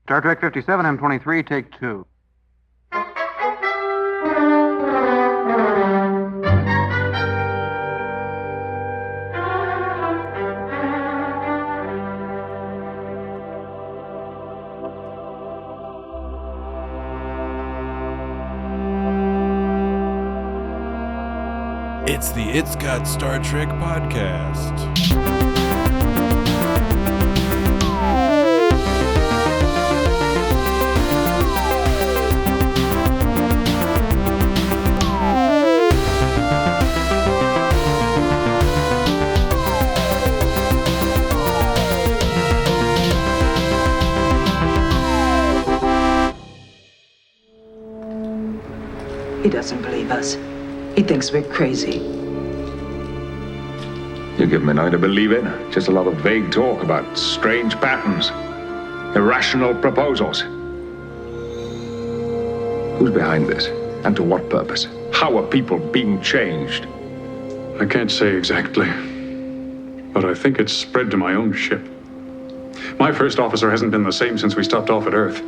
Star Trek 57, M23, take 2. It's the It's Got Star Trek podcast. He doesn't believe us. He thinks we're crazy. You give me nothing to believe in. Just a lot of vague talk about strange patterns, irrational proposals. Who's behind this? And to what purpose? How are people being changed? I can't say exactly, but I think it's spread to my own ship. My first officer hasn't been the same since we stopped off at Earth.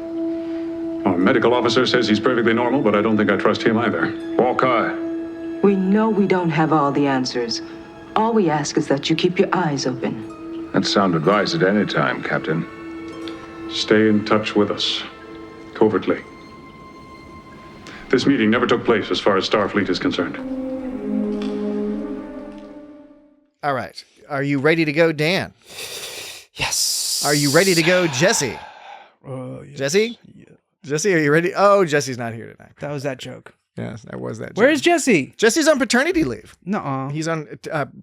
Our medical officer says he's perfectly normal, but I don't think I trust him either. Walker. We know we don't have all the answers. All we ask is that you keep your eyes open. That's sound advice at any time, Captain. Stay in touch with us, covertly. This meeting never took place as far as Starfleet is concerned. All right. Are you ready to go, Dan? Yes. Are you ready to go, Jesse? Yes. Jesse? Yeah. Jesse, are you ready? Oh, Jesse's not here tonight. That was that joke. Yes, that was that joke. Where is Jesse? Jesse's on paternity leave. Nuh-uh. He's on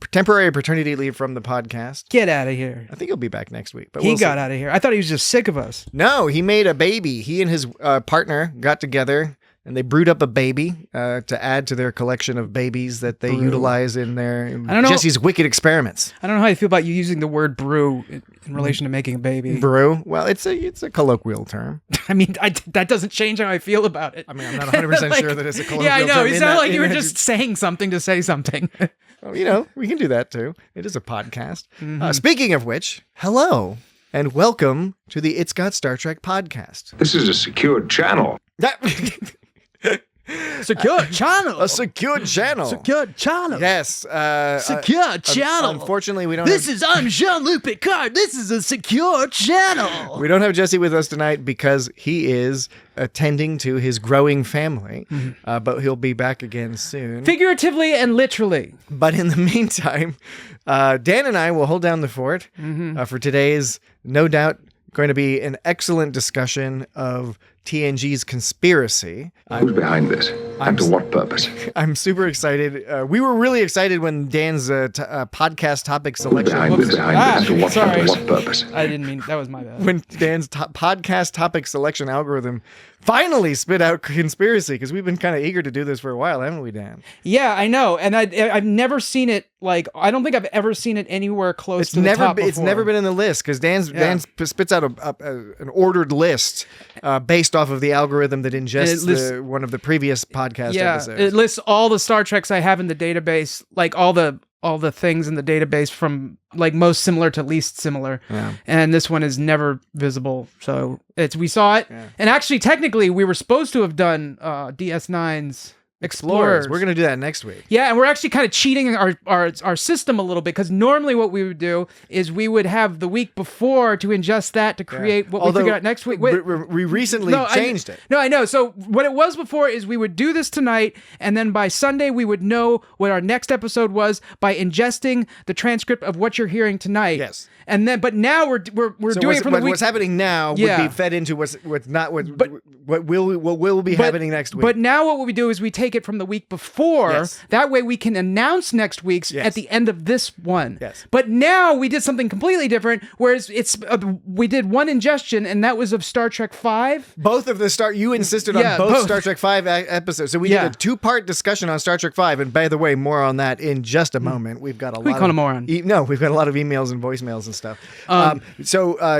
temporary paternity leave from the podcast. Get out of here. I think he'll be back next week. But He got out of here. I thought he was just sick of us. No, he made a baby. He and his partner got together and they brewed up a baby to add to their collection of babies that they utilize in their Jesse's wicked experiments. I don't know how you feel about you using the word brew in relation to making a baby. Brew? Well, it's a colloquial term. I mean, that doesn't change how I feel about it. I mean, I'm not 100% sure that it's a colloquial term. Yeah, I know. It sounded like you were just saying something to say something. Well, we can do that too. It is a podcast. Speaking of which, hello and welcome to the It's Got Star Trek podcast. This is a secured channel. Secure channel. A secured channel. Secure channel. Yes. Secure channel. Unfortunately, we don't I'm Jean-Luc Picard. This is a secure channel. We don't have Jesse with us tonight because he is attending to his growing family, but he'll be back again soon. Figuratively and literally. But in the meantime, Dan and I will hold down the fort for today's, no doubt, going to be an excellent discussion of TNG's conspiracy. Who's behind this? And to what purpose? I'm super excited. We were really excited when Dan's podcast topic selection. Behind this? And to what purpose? I didn't mean, that was my bad. When Dan's podcast topic selection algorithm finally spit out conspiracy, because we've been kind of eager to do this for a while, haven't we, Dan? Yeah, I know. And I've never seen it, I don't think I've ever seen it anywhere close to the top before. It's never been in the list, because Dan spits out an ordered list based off of the algorithm that ingests one of the previous podcast episodes. It lists all the Star Treks I have in the database, like all the things in the database from like most similar to least similar. Yeah. And this one is never visible. So we saw it. Yeah. And actually, technically, we were supposed to have done DS9's Explorers. We're going to do that next week. Yeah, and we're actually kind of cheating our system a little bit, because normally what we would do is we would have the week before to ingest that to create what we figure out next week. We recently changed it. No, I know. So what it was before is we would do this tonight, and then by Sunday we would know what our next episode was by ingesting the transcript of what you're hearing tonight. Yes. And then, but now we're doing it from the week. What's happening now would be fed into what will be happening next week. But now what we do is we take it from the week before. Yes. That way we can announce next week's at the end of this one. Yes. But now we did something completely different. Whereas we did one ingestion, and that was of Star Trek 5. Both of the you insisted on both Star Trek 5 episodes. So we did a 2-part discussion on Star Trek 5. And by the way, more on that in just a moment. We've got a lot. We call them more on. We've got a lot of emails and voicemails and stuff.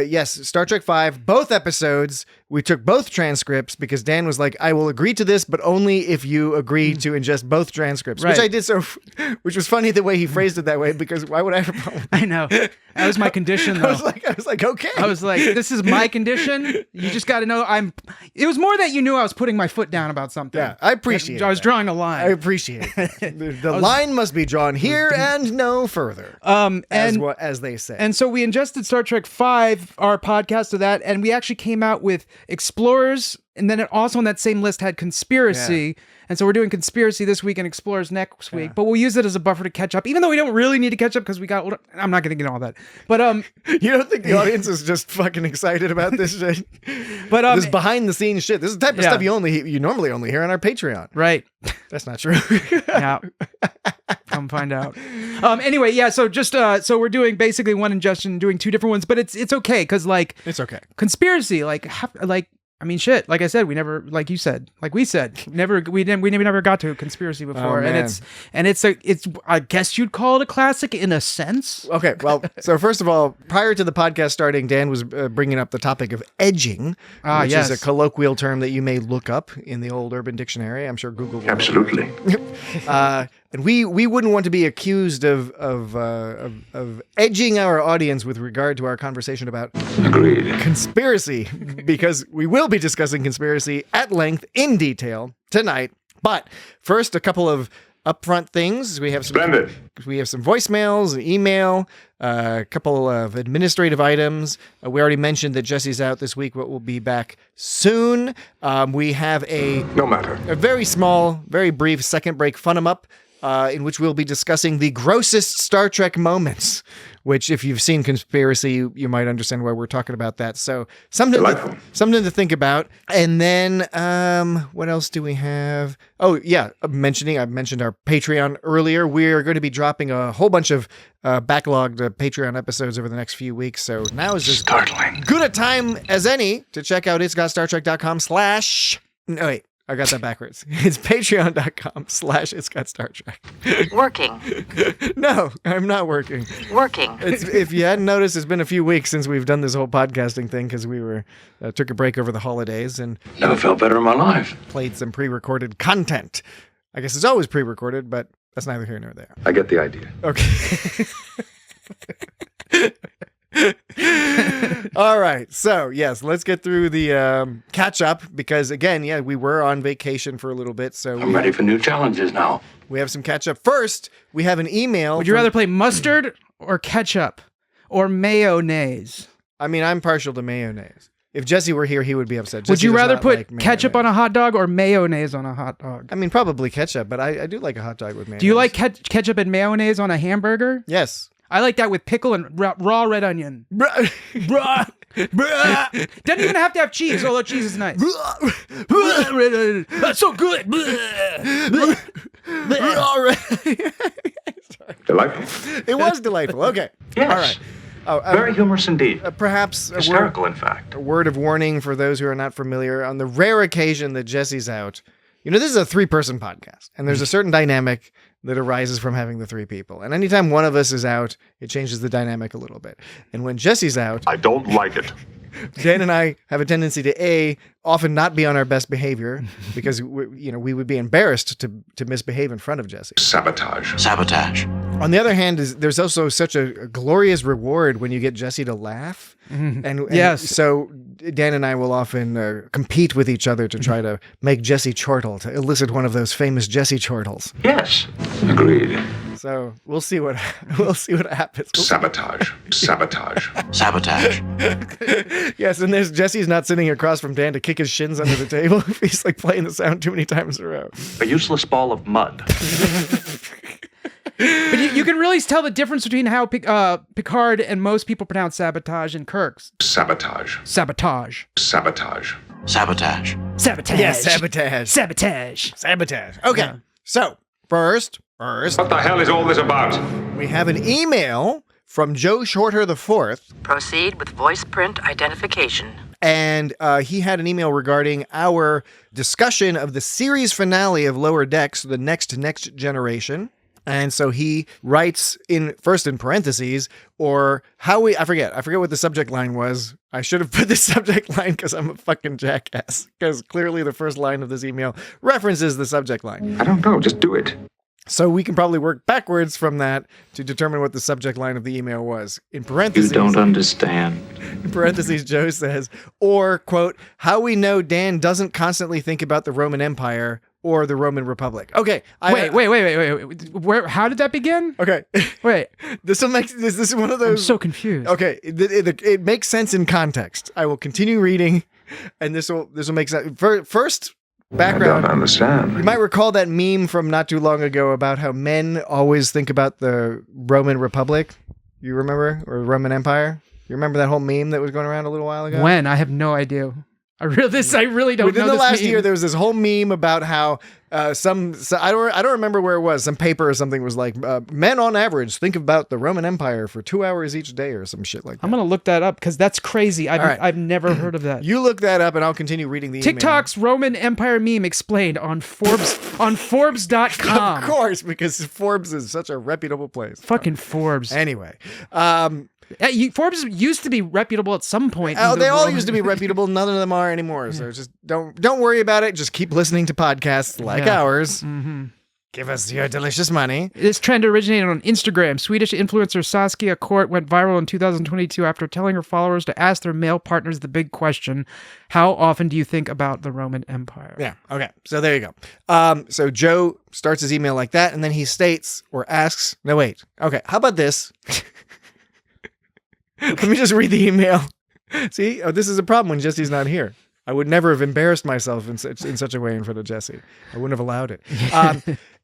Yes, Star Trek 5, both episodes we took both transcripts because Dan was like, I will agree to this, but only if you agree to ingest both transcripts, which I did. So, which was funny the way he phrased it that way, because why would I have a problem? I know. That was my condition, though. I was like, okay. I was like, this is my condition. You just got to know it was more that you knew I was putting my foot down about something. Yeah, I appreciate it. I was drawing a line. I appreciate it. The line must be drawn here and no further. As they say. And so we ingested Star Trek 5, our podcast of that, and we actually came out with Explorers, and then it also on that same list had Conspiracy. Yeah. And so we're doing Conspiracy this week and Explorers next week, but we'll use it as a buffer to catch up, even though we don't really need to catch up because we got older. I'm not going to get into all that. But you don't think the audience is just fucking excited about this shit? But this behind the scenes shit. This is the type of stuff you normally only hear on our Patreon. Right. That's not true. Yeah. Come find out. Anyway, yeah, so just so we're doing basically one ingestion, doing two different ones, but it's okay because it's okay. Conspiracy, I mean, shit. Like I said, we never, like you said, like we said, we never got to Conspiracy before, and it's I guess you'd call it a classic in a sense. Okay, well, so first of all, prior to the podcast starting, Dan was bringing up the topic of edging, which is a colloquial term that you may look up in the old Urban Dictionary. I'm sure Google will. Absolutely. And we wouldn't want to be accused of edging our audience with regard to our conversation about conspiracy, because we will be discussing conspiracy at length in detail tonight. But first, a couple of upfront things. We have some voicemails, an email, a couple of administrative items. We already mentioned that Jesse's out this week, but we'll be back soon. We have a very small, very brief second break fun-em-up, in which we'll be discussing the grossest Star Trek moments, which if you've seen Conspiracy, you might understand why we're talking about that. So something to think about. And then what else do we have? Oh, yeah, I mentioned our Patreon earlier. We're going to be dropping a whole bunch of backlogged Patreon episodes over the next few weeks. So now is as good a time as any to check out itsgotstartrek.com/ No, wait. I got that backwards. It's patreon.com/It's Got Star Trek. Working. No, I'm not working. Working. If you hadn't noticed, it's been a few weeks since we've done this whole podcasting thing because we took a break over the holidays and never felt better in my life. Played some pre-recorded content. I guess it's always pre-recorded, but that's neither here nor there. I get the idea. Okay. All right, so yes, let's get through the catch up because again, we were on vacation for a little bit, so I'm ready for new challenges now. We have some catch up. First, we have an email. Would you rather play mustard or ketchup or mayonnaise? I mean, I'm partial to mayonnaise. If Jesse were here, he would be upset. Would you rather put ketchup on a hot dog or mayonnaise on a hot dog? I mean, probably ketchup, but I do like a hot dog with mayonnaise. Do you like ketchup and mayonnaise on a hamburger? Yes. I like that with pickle and raw red onion. Bruh. Doesn't even have to have cheese, although cheese is nice. Red onion. That's so good. Delightful. It was delightful. Okay. Yes. All right. Very humorous indeed. Perhaps hysterical, in fact. A word of warning for those who are not familiar. On the rare occasion that Jesse's out, this is a 3-person podcast, and there's a certain dynamic that arises from having the 3 people. And anytime one of us is out, it changes the dynamic a little bit. And when Jesse's out, I don't like it. Dan and I have a tendency to often not be on our best behavior because we would be embarrassed to misbehave in front of Jesse. Sabotage. On the other hand, there's also such a glorious reward when you get Jesse to laugh. Mm-hmm. And yes. So Dan and I will often compete with each other to try to make Jesse chortle, to elicit one of those famous Jesse chortles. Yes. Agreed. So we'll see what happens. Sabotage. Yes, and there's Jesse's not sitting across from Dan to kick his shins under the table. He's like playing the sound too many times in a row. A useless ball of mud. But you can really tell the difference between how Picard and most people pronounce sabotage and Kirk's. Sabotage. Okay. Sabotage. Okay. Yeah. So, first. What the hell is all this about? We have an email from Joe Shorter IV. Proceed with voice print identification. And he had an email regarding our discussion of the series finale of Lower Decks, the next generation. And so he writes first in parentheses, or I forget what the subject line was. I should have put the subject line because I'm a fucking jackass. Because clearly the first line of this email references the subject line. I don't know, just do it. So we can probably work backwards from that to determine what the subject line of the email was. In parentheses. You don't understand. In parentheses, Joe says, or, quote, how we know Dan doesn't constantly think about the Roman Empire or the Roman Republic. Okay. Wait. Where? How did that begin? Okay. Wait. This is one of those. I'm so confused. Okay. It makes sense in context. I will continue reading, and this will make sense. First, background. I don't understand. You might recall that meme from not too long ago about how men always think about the Roman Republic. You remember? Or Roman Empire? You remember that whole meme that was going around a little while ago? When? I have no idea. I really don't know. Within the this last meme. year, there was this whole meme about how I don't remember where it was. Some paper or something was like, men on average think about the Roman Empire for 2 hours each day or some shit like that. I'm gonna look that up because that's crazy. I've never heard of that. You look that up, and I'll continue reading the TikTok's email. Roman Empire meme explained on Forbes on Forbes.com. Of course, because Forbes is such a reputable place. Fucking Forbes. Anyway, Forbes used to be reputable at some point. Oh, they all used to be reputable. None of them are anymore. So just don't worry about it. Just keep listening to podcasts like ours. Mm-hmm. Give us your delicious money. This trend originated on Instagram. Swedish influencer Saskia Kort went viral in 2022 after telling her followers to ask their male partners the big question: how often do you think about the Roman Empire? Yeah. Okay. So there you go. So Joe starts his email like that, and then he states or asks. No, wait. Okay. How about this? Let me just read the email. See, this is a problem when Jesse's not here. I would never have embarrassed myself in such a way in front of Jesse. I wouldn't have allowed it.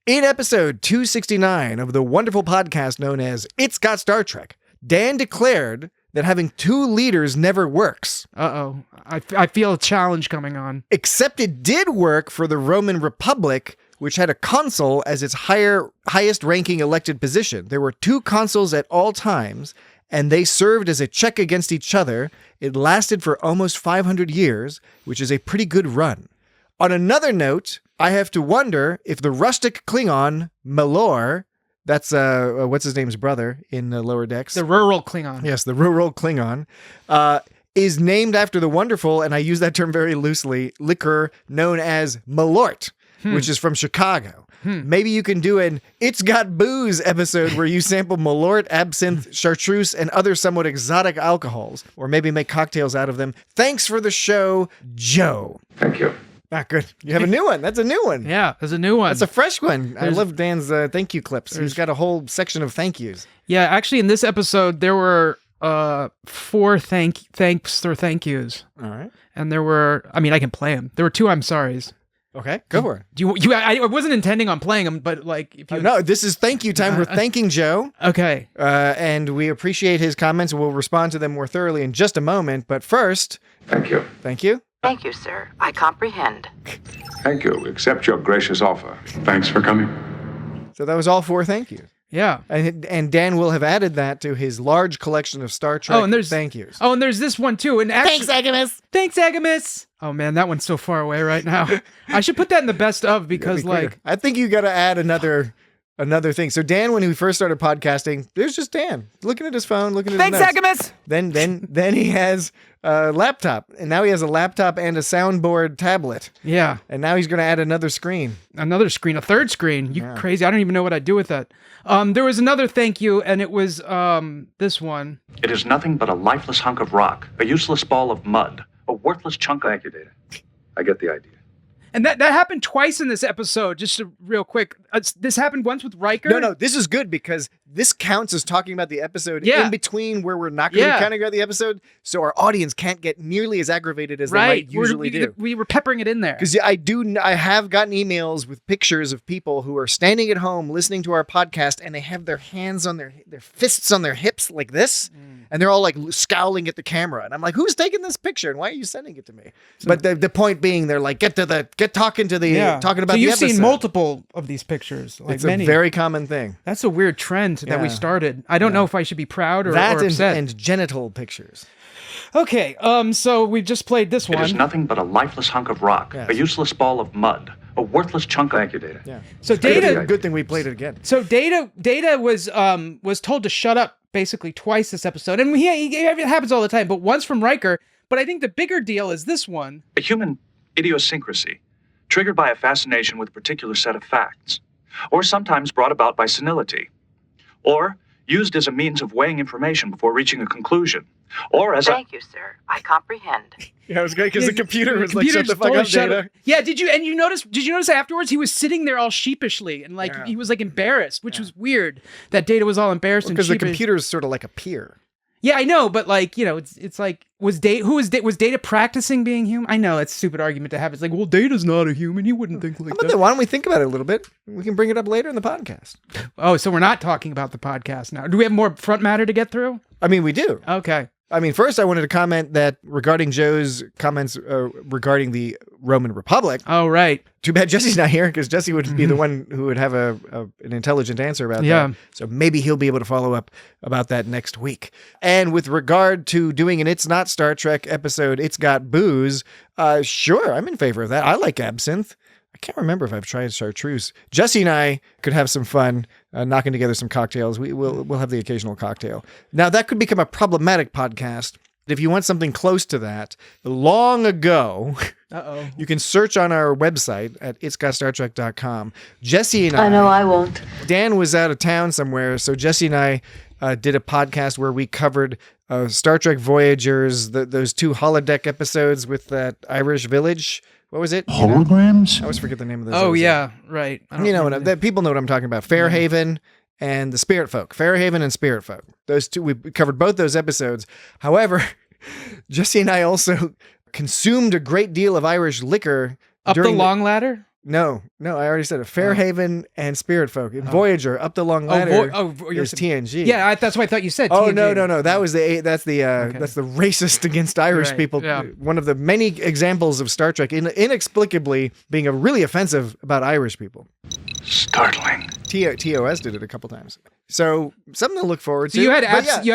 In episode 269 of the wonderful podcast known as It's Got Star Trek, Dan declared that having two leaders never works. Uh-oh. I feel a challenge coming on. Except it did work for the Roman Republic, which had a consul as its highest ranking elected position. There were two consuls at all times, and they served as a check against each other. It lasted for almost 500 years, which is a pretty good run. On another note, I have to wonder if the rustic Klingon, Malor, that's what's his name's brother in the Lower Decks. The rural Klingon. Yes, the rural Klingon, is named after the wonderful, and I use that term very loosely, liquor known as Malort, which is from Chicago. Maybe you can do an It's Got Booze episode where you sample Malort, absinthe, chartreuse, and other somewhat exotic alcohols, or maybe make cocktails out of them. Thanks for the show, Joe. Thank you. Ah, good. You have a new one. That's a new one. Yeah, there's a new one. That's a fresh one. I love Dan's thank you clips. He's got a whole section of thank yous. Yeah, actually, in this episode, there were 4 thanks or thank yous. All right. And there were, I mean, I can play them. There were 2 I'm sorries. Okay, go for it. I wasn't intending on playing them, but like, if you no, this is thank you time. We're thanking Joe. Okay, and we appreciate his comments. We'll respond to them more thoroughly in just a moment. But first, Thank you. Thank you. Thank you, sir. I comprehend. Thank you. Accept your gracious offer. Thanks for coming. So that was all 4 thank yous. Yeah. And Dan will have added that to his large collection of Star Trek thank yous. Oh, and there's this one too. And actually, Thanks, Agamus. Thanks, Agamus. Oh man, that one's so far away right now. I should put that in the best of because I think you got to add another thing. So Dan, when he first started podcasting, there's just Dan looking at his phone, looking at his Agamus. Then he has a laptop, and now he has a laptop and a soundboard tablet. Yeah. And now he's going to add another screen. Another screen, a third screen. You crazy. I don't even know what I'd do with that. There was another thank you, and it was this one. It is nothing but a lifeless hunk of rock, a useless ball of mud, a worthless chunk of... Thank you, Data. I get the idea. And that happened twice in this episode, just real quick. This happened once with Riker. No, this is good because this counts as talking about the episode in between where we're not going to be counting about the episode, so our audience can't get nearly as aggravated as they might usually do. We were peppering it in there. Because I have gotten emails with pictures of people who are standing at home listening to our podcast, and they have their hands on their fists on their hips like this, and they're all like scowling at the camera. And I'm like, who's taking this picture, and why are you sending it to me? But the point being, they're like, get talking about the episode. You've seen multiple of these pictures. Like it's many. a very common thing. That's a weird trend that we started. I don't know if I should be proud or upset. And genital pictures. Okay, so we just played this one. It is nothing but a lifeless hunk of rock, a useless ball of mud, a worthless chunk of... Thank you, Data. Yeah. So Data, Good thing we played it again. So Data was told to shut up basically twice this episode, and it happens all the time. But once from Riker. But I think the bigger deal is this one: a human idiosyncrasy, triggered by a fascination with a particular set of facts, or sometimes brought about by senility, or used as a means of weighing information before reaching a conclusion, or as Thank you, sir. I comprehend. Yeah, it was great because the computer was like, "Shut the fuck up, Data." Yeah, did you notice afterwards he was sitting there all sheepishly and he was like embarrassed, which was weird that Data was all embarrassed and sheepish. Because the computer is sort of like a peer. Yeah, I know, but it's like was Data practicing being human? I know it's a stupid argument to have. It's like, well, Data's not a human. He wouldn't think like that. Why don't we think about it a little bit? We can bring it up later in the podcast. Oh, so we're not talking about the podcast now. Do we have more front matter to get through? I mean, we do. Okay. I mean, first I wanted to comment that regarding Joe's comments regarding the Roman Republic. Oh, right. Too bad Jesse's not here because Jesse would be the one who would have an intelligent answer about that. So maybe he'll be able to follow up about that next week. And with regard to doing an It's Not Star Trek episode, It's Got Booze, sure, I'm in favor of that. I like absinthe. I can't remember if I've tried chartreuse. Jesse and I could have some fun knocking together some cocktails. We'll have the occasional cocktail. Now, that could become a problematic podcast. If you want something close to that, long ago, you can search on our website at itsgotstartrek.com. Jesse and I know I won't. Dan was out of town somewhere, so Jesse and I did a podcast where we covered Star Trek Voyagers, those 2 holodeck episodes with that Irish village. What was it? Holograms? I always forget the name of those. Oh, yeah, right. People know what I'm talking about. Fairhaven and the Spirit Folk. Fairhaven and Spirit Folk. Those 2, we covered both those episodes. However, Jesse and I also consumed a great deal of Irish liquor. Up the long ladder? No, I already said it. Fairhaven and Spirit Folk. Voyager, Up the Long Ladder is TNG. Yeah, that's what I thought you said. Oh, TNG. no. That's the racist against Irish people. Yeah. One of the many examples of Star Trek inexplicably being really offensive about Irish people. startling. TOS did it a couple times. So something to look forward to. So you had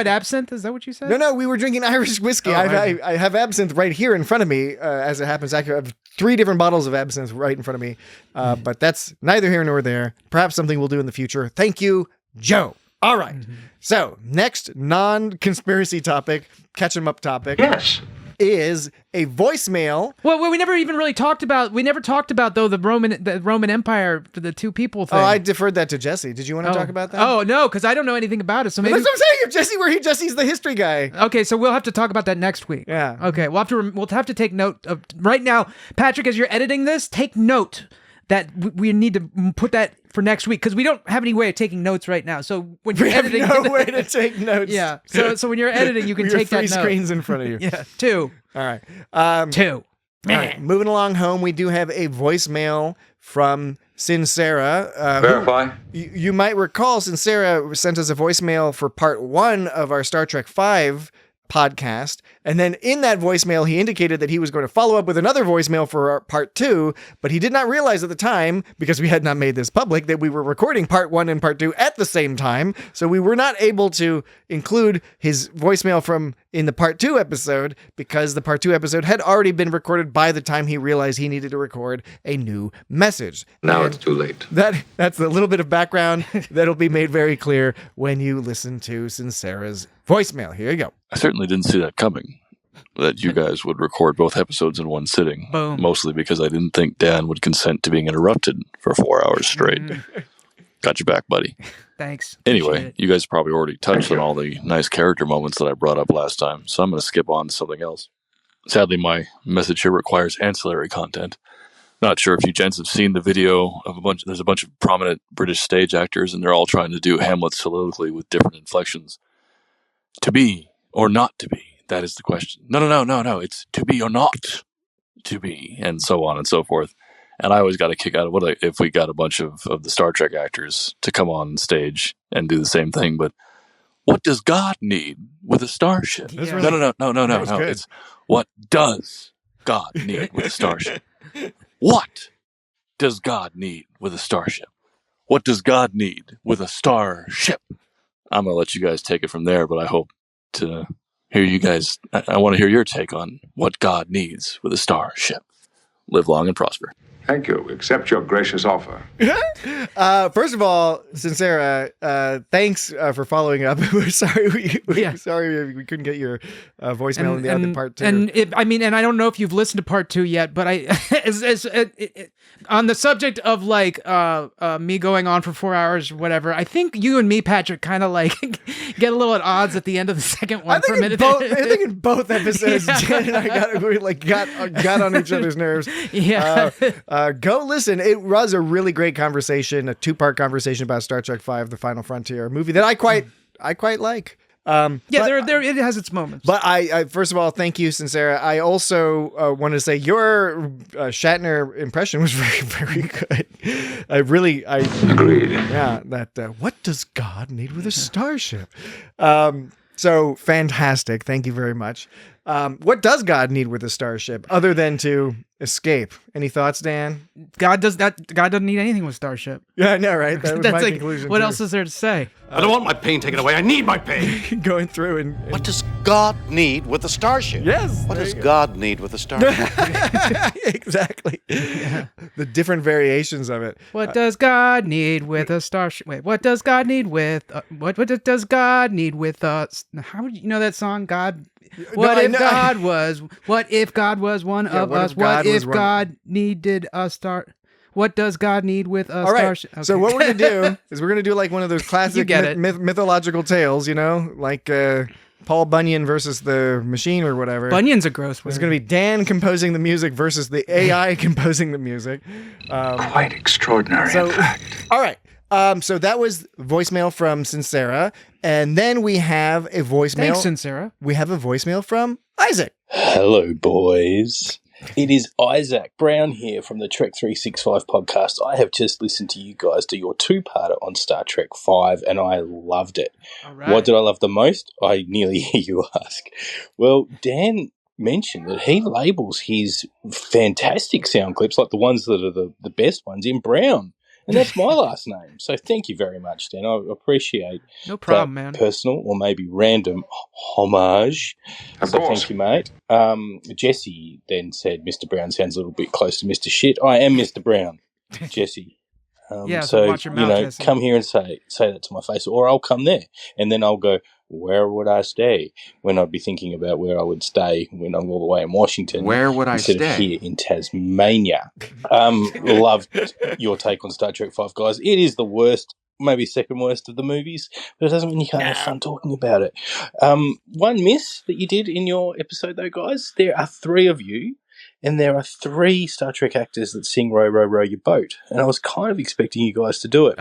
absinthe? Is that what you said? No, we were drinking Irish whiskey. I have absinthe right here in front of me. As it happens, I have 3 different bottles of absinthe right in front of me. But that's neither here nor there. Perhaps something we'll do in the future. Thank you, Joe. All right. So next non-conspiracy topic, catch 'em up topic. Yes. Is a voicemail. Well, we never even really talked about. We never talked about though the Roman Empire for the 2 people thing. Oh, I deferred that to Jesse. Did you want to talk about that? Oh no, because I don't know anything about it. So maybe that's what I'm saying. If Jesse were here, Jesse's the history guy. Okay, so we'll have to talk about that next week. Yeah. Okay, we'll have to take note of right now, Patrick. As you're editing this, take note that we need to put that for next week because we don't have any way of taking notes right now. So when you're editing, no way to take notes. Yeah. So when you're editing, you can take that note. 3 screens in front of you. Yeah. 2. All right. 2. All right. Moving along home, we do have a voicemail from Sincera. Verify. You might recall Sincera sent us a voicemail for part 1 of our Star Trek 5 podcast. And then in that voicemail, he indicated that he was going to follow up with another voicemail for our part 2, but he did not realize at the time, because we had not made this public, that we were recording part 1 and part 2 at the same time. So we were not able to include his voicemail from in the part 2 episode because the part 2 episode had already been recorded by the time he realized he needed to record a new message. Now And it's too late. That's a little bit of background that'll be made very clear when you listen to Sincera's voicemail. Here you go. I certainly didn't see that coming, that you guys would record both episodes in one sitting. Boom. Mostly because I didn't think Dan would consent to being interrupted for 4 hours straight. Got your back, buddy. Thanks. Anyway, you guys probably already touched on all the nice character moments that I brought up last time, so I'm going to skip on to something else. Sadly, my message here requires ancillary content. Not sure if you gents have seen the video of there's a bunch of prominent British stage actors, and they're all trying to do Hamlet's soliloquy with different inflections. To be or not to be, that is the question. No, it's to be or not to be, and so on and so forth. And I always got a kick out of if we got a bunch of the Star Trek actors to come on stage and do the same thing, but what does God need with a starship? Yeah. No. It's what does God need with a starship? What does God need with a starship? What does God need with a starship? I'm going to let you guys take it from there, but I hope to hear you guys. I want to hear your take on what God needs with a starship. Live long and prosper. Thank you. Accept your gracious offer. First of all, Sincera, thanks for following up. We're sorry sorry we couldn't get your voicemail in the other part two. And I don't know if you've listened to part 2 yet, but on the subject of like me going on for 4 hours or whatever, I think you and me, Patrick, kind of like get a little at odds at the end of the second one for a minute. I think in both episodes, Jen and I got on each other's nerves. Yeah. Go listen. It was a really great conversation, a 2-part conversation about Star Trek V: The Final Frontier, a movie that I quite like. It has its moments. But I first of all, thank you, Sincera. I also want to say your Shatner impression was very, very good. I Agreed. Yeah, that what does God need with a starship? So fantastic. Thank you very much. What does God need with a starship other than to escape? Any thoughts, Dan? God doesn't need anything with Starship. Yeah, I know, right? That was That's my like, conclusion. what too. else is there to say? I don't want my pain taken away. I need my pain. Going through and What does God need with a starship? Yes. What does God need with a starship? Exactly. Yeah. The different variations of it. What does God need with a starship? Wait, what does God need with what does God need with us? How would you know that song? God. What if God was one of us? What if God needed a star? What does God need with a starship? Okay. So what we're going to do is we're going to do like one of those classic mythological tales, like Paul Bunyan versus the machine or whatever. Bunyan's a gross word. It's going to be Dan composing the music versus the AI composing the music. Quite extraordinary, in fact. All right. So that was voicemail from Sincera. And then we have a voicemail. Thanks, Sincera. We have a voicemail from Isaac. Hello, boys. It is Isaac Brown here from the Trek 365 podcast. I have just listened to you guys do your 2-parter on Star Trek V, and I loved it. All right. What did I love the most? I nearly hear you ask. Well, Dan mentioned that he labels his fantastic sound clips, like the ones that are the best ones, in brown. And that's my last name. So thank you very much, Dan. I appreciate no problem, that man. Personal or maybe random homage. Of so course. thank you, mate. Jesse then said Mr. Brown sounds a little bit close to Mr. Shit. I am Mr. Brown, Jesse. So watch your mouth, Jesse. Come here and say that to my face, or I'll come there. And then I'll go, where would I stay? When I'd be thinking about where I would stay when I'm all the way in Washington. Where would I instead stay? Of here in Tasmania. Loved your take on Star Trek V, guys. It is the worst, maybe second worst of the movies, but it doesn't mean you can't have fun talking about it. One miss that you did in your episode, though, guys, there are 3 of you, and there are 3 Star Trek actors that sing Row, Row, Row Your Boat. And I was kind of expecting you guys to do it.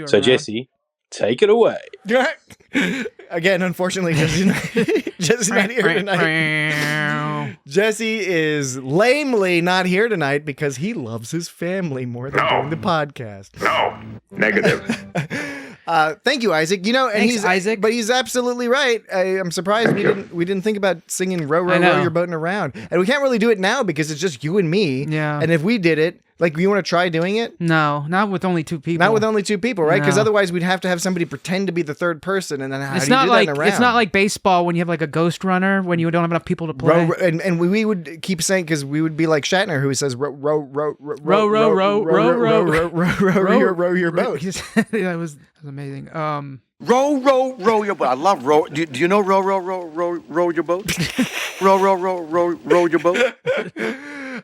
So, Jesse, take it away. Again, unfortunately, Jesse's not here tonight. Jesse is lamely not here tonight because he loves his family more than doing the podcast. No. Negative. Thank you, Isaac. Thanks, Isaac. But he's absolutely right. I'm surprised we didn't think about singing "Row, Row, Row Your Boat" around, and we can't really do it now because it's just you and me. Yeah. And if we did it, like, you want to try doing it? No, not with only 2 people. Not with only 2 people, right? Because No. otherwise we'd have to have somebody pretend to be the third person, and then how It's do you not do like that in a round? it's not like baseball when you have like a ghost runner when you don't have enough people to play. And we would keep saying, because we would be like Shatner, who says row your boat. That was amazing. Row your boat. I love row. Do you know row your boat? row your boat.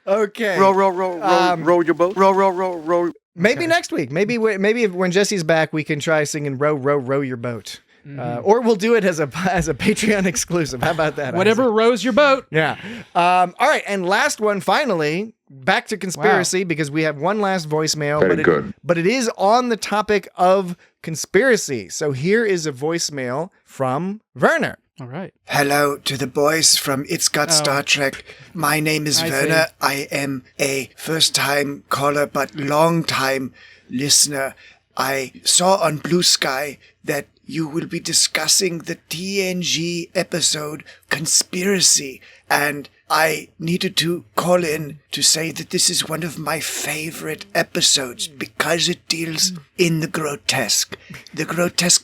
Okay. Row your boat. Row. Maybe next week. Maybe when Jesse's back, we can try singing row your boat. Or we'll do it as a Patreon exclusive. How about that? Whatever Isaac? rows your boat. Yeah. All right. And last one, finally, back to conspiracy, because we have one last voicemail. Very good. But it is on the topic of conspiracy. So here is a voicemail from Werner. All right. Hello to the boys from It's Got Star Trek. My name is Werner. I am a first-time caller, but long-time listener. I saw on Blue Sky that you will be discussing the TNG episode Conspiracy, and I needed to call in to say that this is one of my favorite episodes because it deals in the grotesque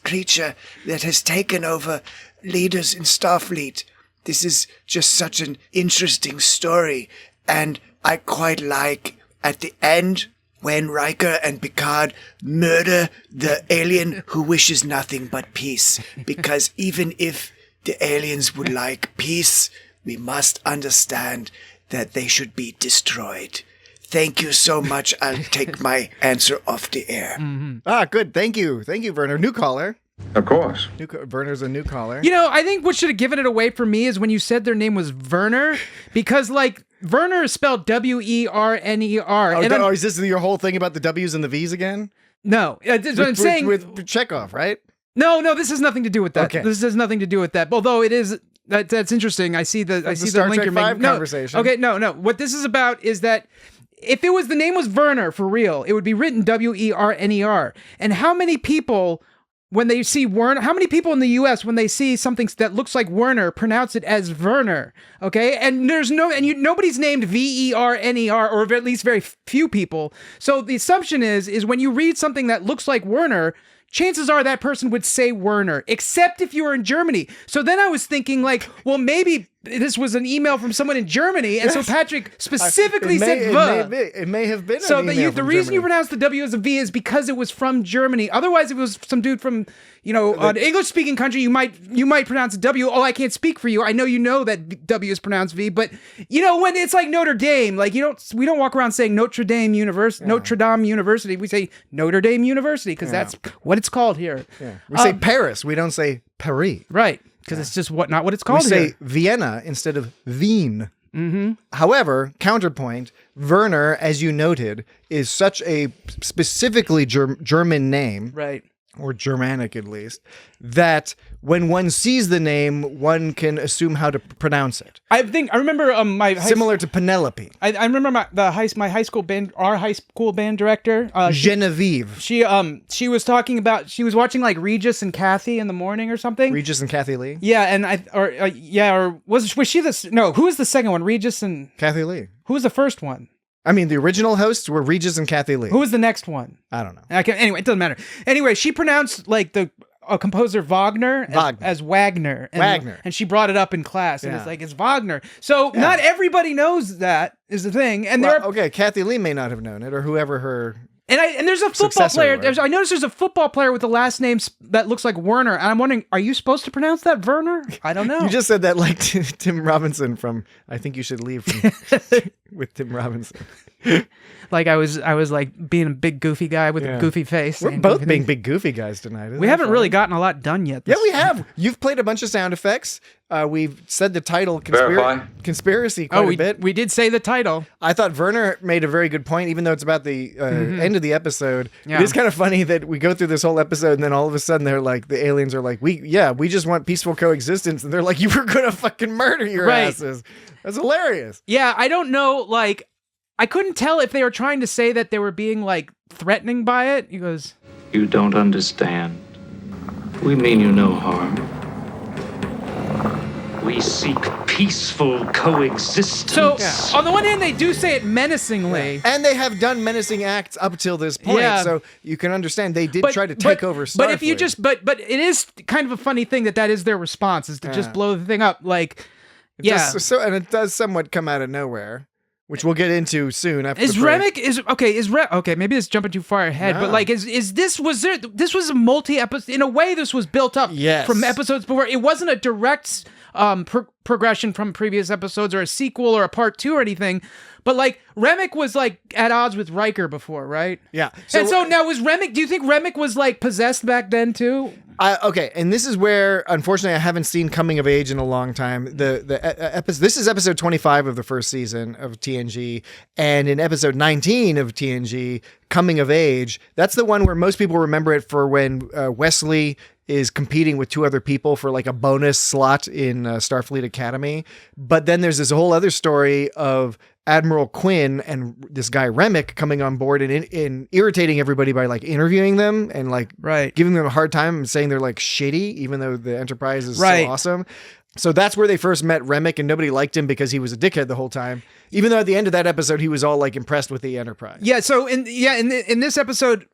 creature that has taken over leaders in Starfleet. This is just such an interesting story, and I quite like at the end when Riker and Picard murder the alien who wishes nothing but peace. Because even if the aliens would like peace, we must understand that they should be destroyed. Thank you so much. I'll take my answer off the air. Ah, good. Thank you. Thank you, Werner. New caller. Of course. Werner's a new caller. You know, I think what should have given it away for me is when you said their name was Werner, because like Werner is spelled W-E-R-N-E-R. Oh, is this your whole thing about the W's and the V's again? No, that's what I'm saying. With Chekhov, right? No, this has nothing to do with that. Okay. This has nothing to do with that. Although it is, that's interesting. I see the Star link Trek you're 5 making. conversation. Okay, no. What this is about is that if the name was Werner for real, it would be written W-E-R-N-E-R. And how many people, when they see Werner, how many people in the U.S. when they see something that looks like Werner pronounce it as Werner? Okay, and nobody's named V-E-R-N-E-R, or at least very few people. So the assumption is when you read something that looks like Werner, chances are that person would say Werner, except if you were in Germany. So then I was thinking like, well, maybe this was an email from someone in Germany, and so Patrick specifically said V. It may have been. So the reason you pronounce the W as a V is because it was from Germany. Otherwise, if it was some dude from an English-speaking country, you might pronounce a W. Oh, I can't speak for you. I know you know that W is pronounced V, but when it's like Notre Dame, like we don't walk around saying Notre Dame University. We say Notre Dame University because that's what it's called here. Yeah. We say Paris. We don't say Paris. Right. Because it's just not what it's called. We say Vienna instead of Wien. Mm-hmm. However, counterpoint, Werner, as you noted, is such a specifically German name, right, or Germanic at least, that when one sees the name, one can assume how to pronounce it. I remember similar to Penelope. I remember my high school band director, Genevieve. She was talking about, she was watching like Regis and Kathy in the morning or something. Regis and Kathy Lee. Yeah, and was she who was the second one? Regis and Kathy Lee. Who was the first one? I mean, the original hosts were Regis and Kathy Lee. Who was the next one? I don't know. Anyway, it doesn't matter. Anyway, she pronounced like the composer Wagner as Wagner. And she brought it up in class, and it's like, it's Wagner. So not everybody knows that is the thing. And okay, Kathy Lee may not have known it, or whoever her... And there's a football player. I noticed there's a football player with the last name that looks like Werner, and I'm wondering, are you supposed to pronounce that Werner? I don't know. You just said that like Tim Robinson from I Think You Should Leave with Tim Robinson. Like I was like being a big goofy guy with a goofy face. We're both being big goofy guys tonight. We haven't really gotten a lot done yet. Yeah, we have. You've played a bunch of sound effects. We've said the title conspiracy quite a bit. We did say the title. I thought Werner made a very good point, even though it's about the end of the episode. Yeah. It's kind of funny that we go through this whole episode and then all of a sudden they're like, the aliens are like, we just want peaceful coexistence. And they're like, you were going to fucking murder your asses. That's hilarious. Yeah, I don't know. Like, I couldn't tell if they were trying to say that they were being like threatening by it. He goes, "You don't understand. We mean you no harm. We seek peaceful coexistence." So, on the one hand, they do say it menacingly. And they have done menacing acts up till this point, so you can understand they did try to take over Starfleet. But if you but it is kind of a funny thing that is their response, is to just blow the thing up. Like, and it does somewhat come out of nowhere, which we'll get into soon after is the break. Remick okay, maybe it's jumping too far ahead, but like this was a multi-episode, in a way this was built up from episodes before. It wasn't a direct progression from previous episodes or a sequel or a part 2 or anything, but like Remick was like at odds with Riker before, right? Yeah. So now was Remick, do you think Remick was like possessed back then too? Okay, and this is where, unfortunately, I haven't seen Coming of Age in a long time. This is episode 25 of the first season of TNG, and in episode 19 of TNG, Coming of Age, that's the one where most people remember it for when Wesley is competing with 2 other people for like a bonus slot in Starfleet Academy. But then there's this whole other story of Admiral Quinn and this guy Remick coming on board and irritating everybody by like interviewing them and like giving them a hard time and saying they're like shitty, even though the Enterprise is so awesome. So that's where they first met Remick, and nobody liked him because he was a dickhead the whole time. Even though at the end of that episode, he was all like impressed with the Enterprise. Yeah. So in this episode,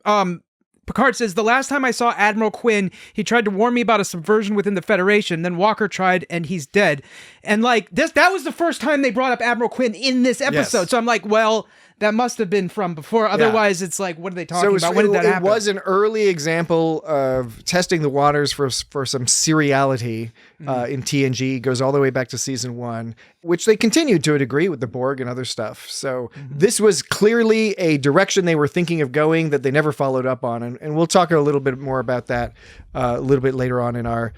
Picard says, the last time I saw Admiral Quinn, he tried to warn me about a subversion within the Federation. Then Walker tried, and he's dead. And like that was the first time they brought up Admiral Quinn in this episode. Yes. So I'm like, well, that must have been from before. Otherwise, it's like, what are they talking about? When did that happen? It was an early example of testing the waters for some seriality in TNG. It goes all the way back to season 1, which they continued to a degree with the Borg and other stuff. So this was clearly a direction they were thinking of going that they never followed up on. And we'll talk a little bit more about that a little bit later on in our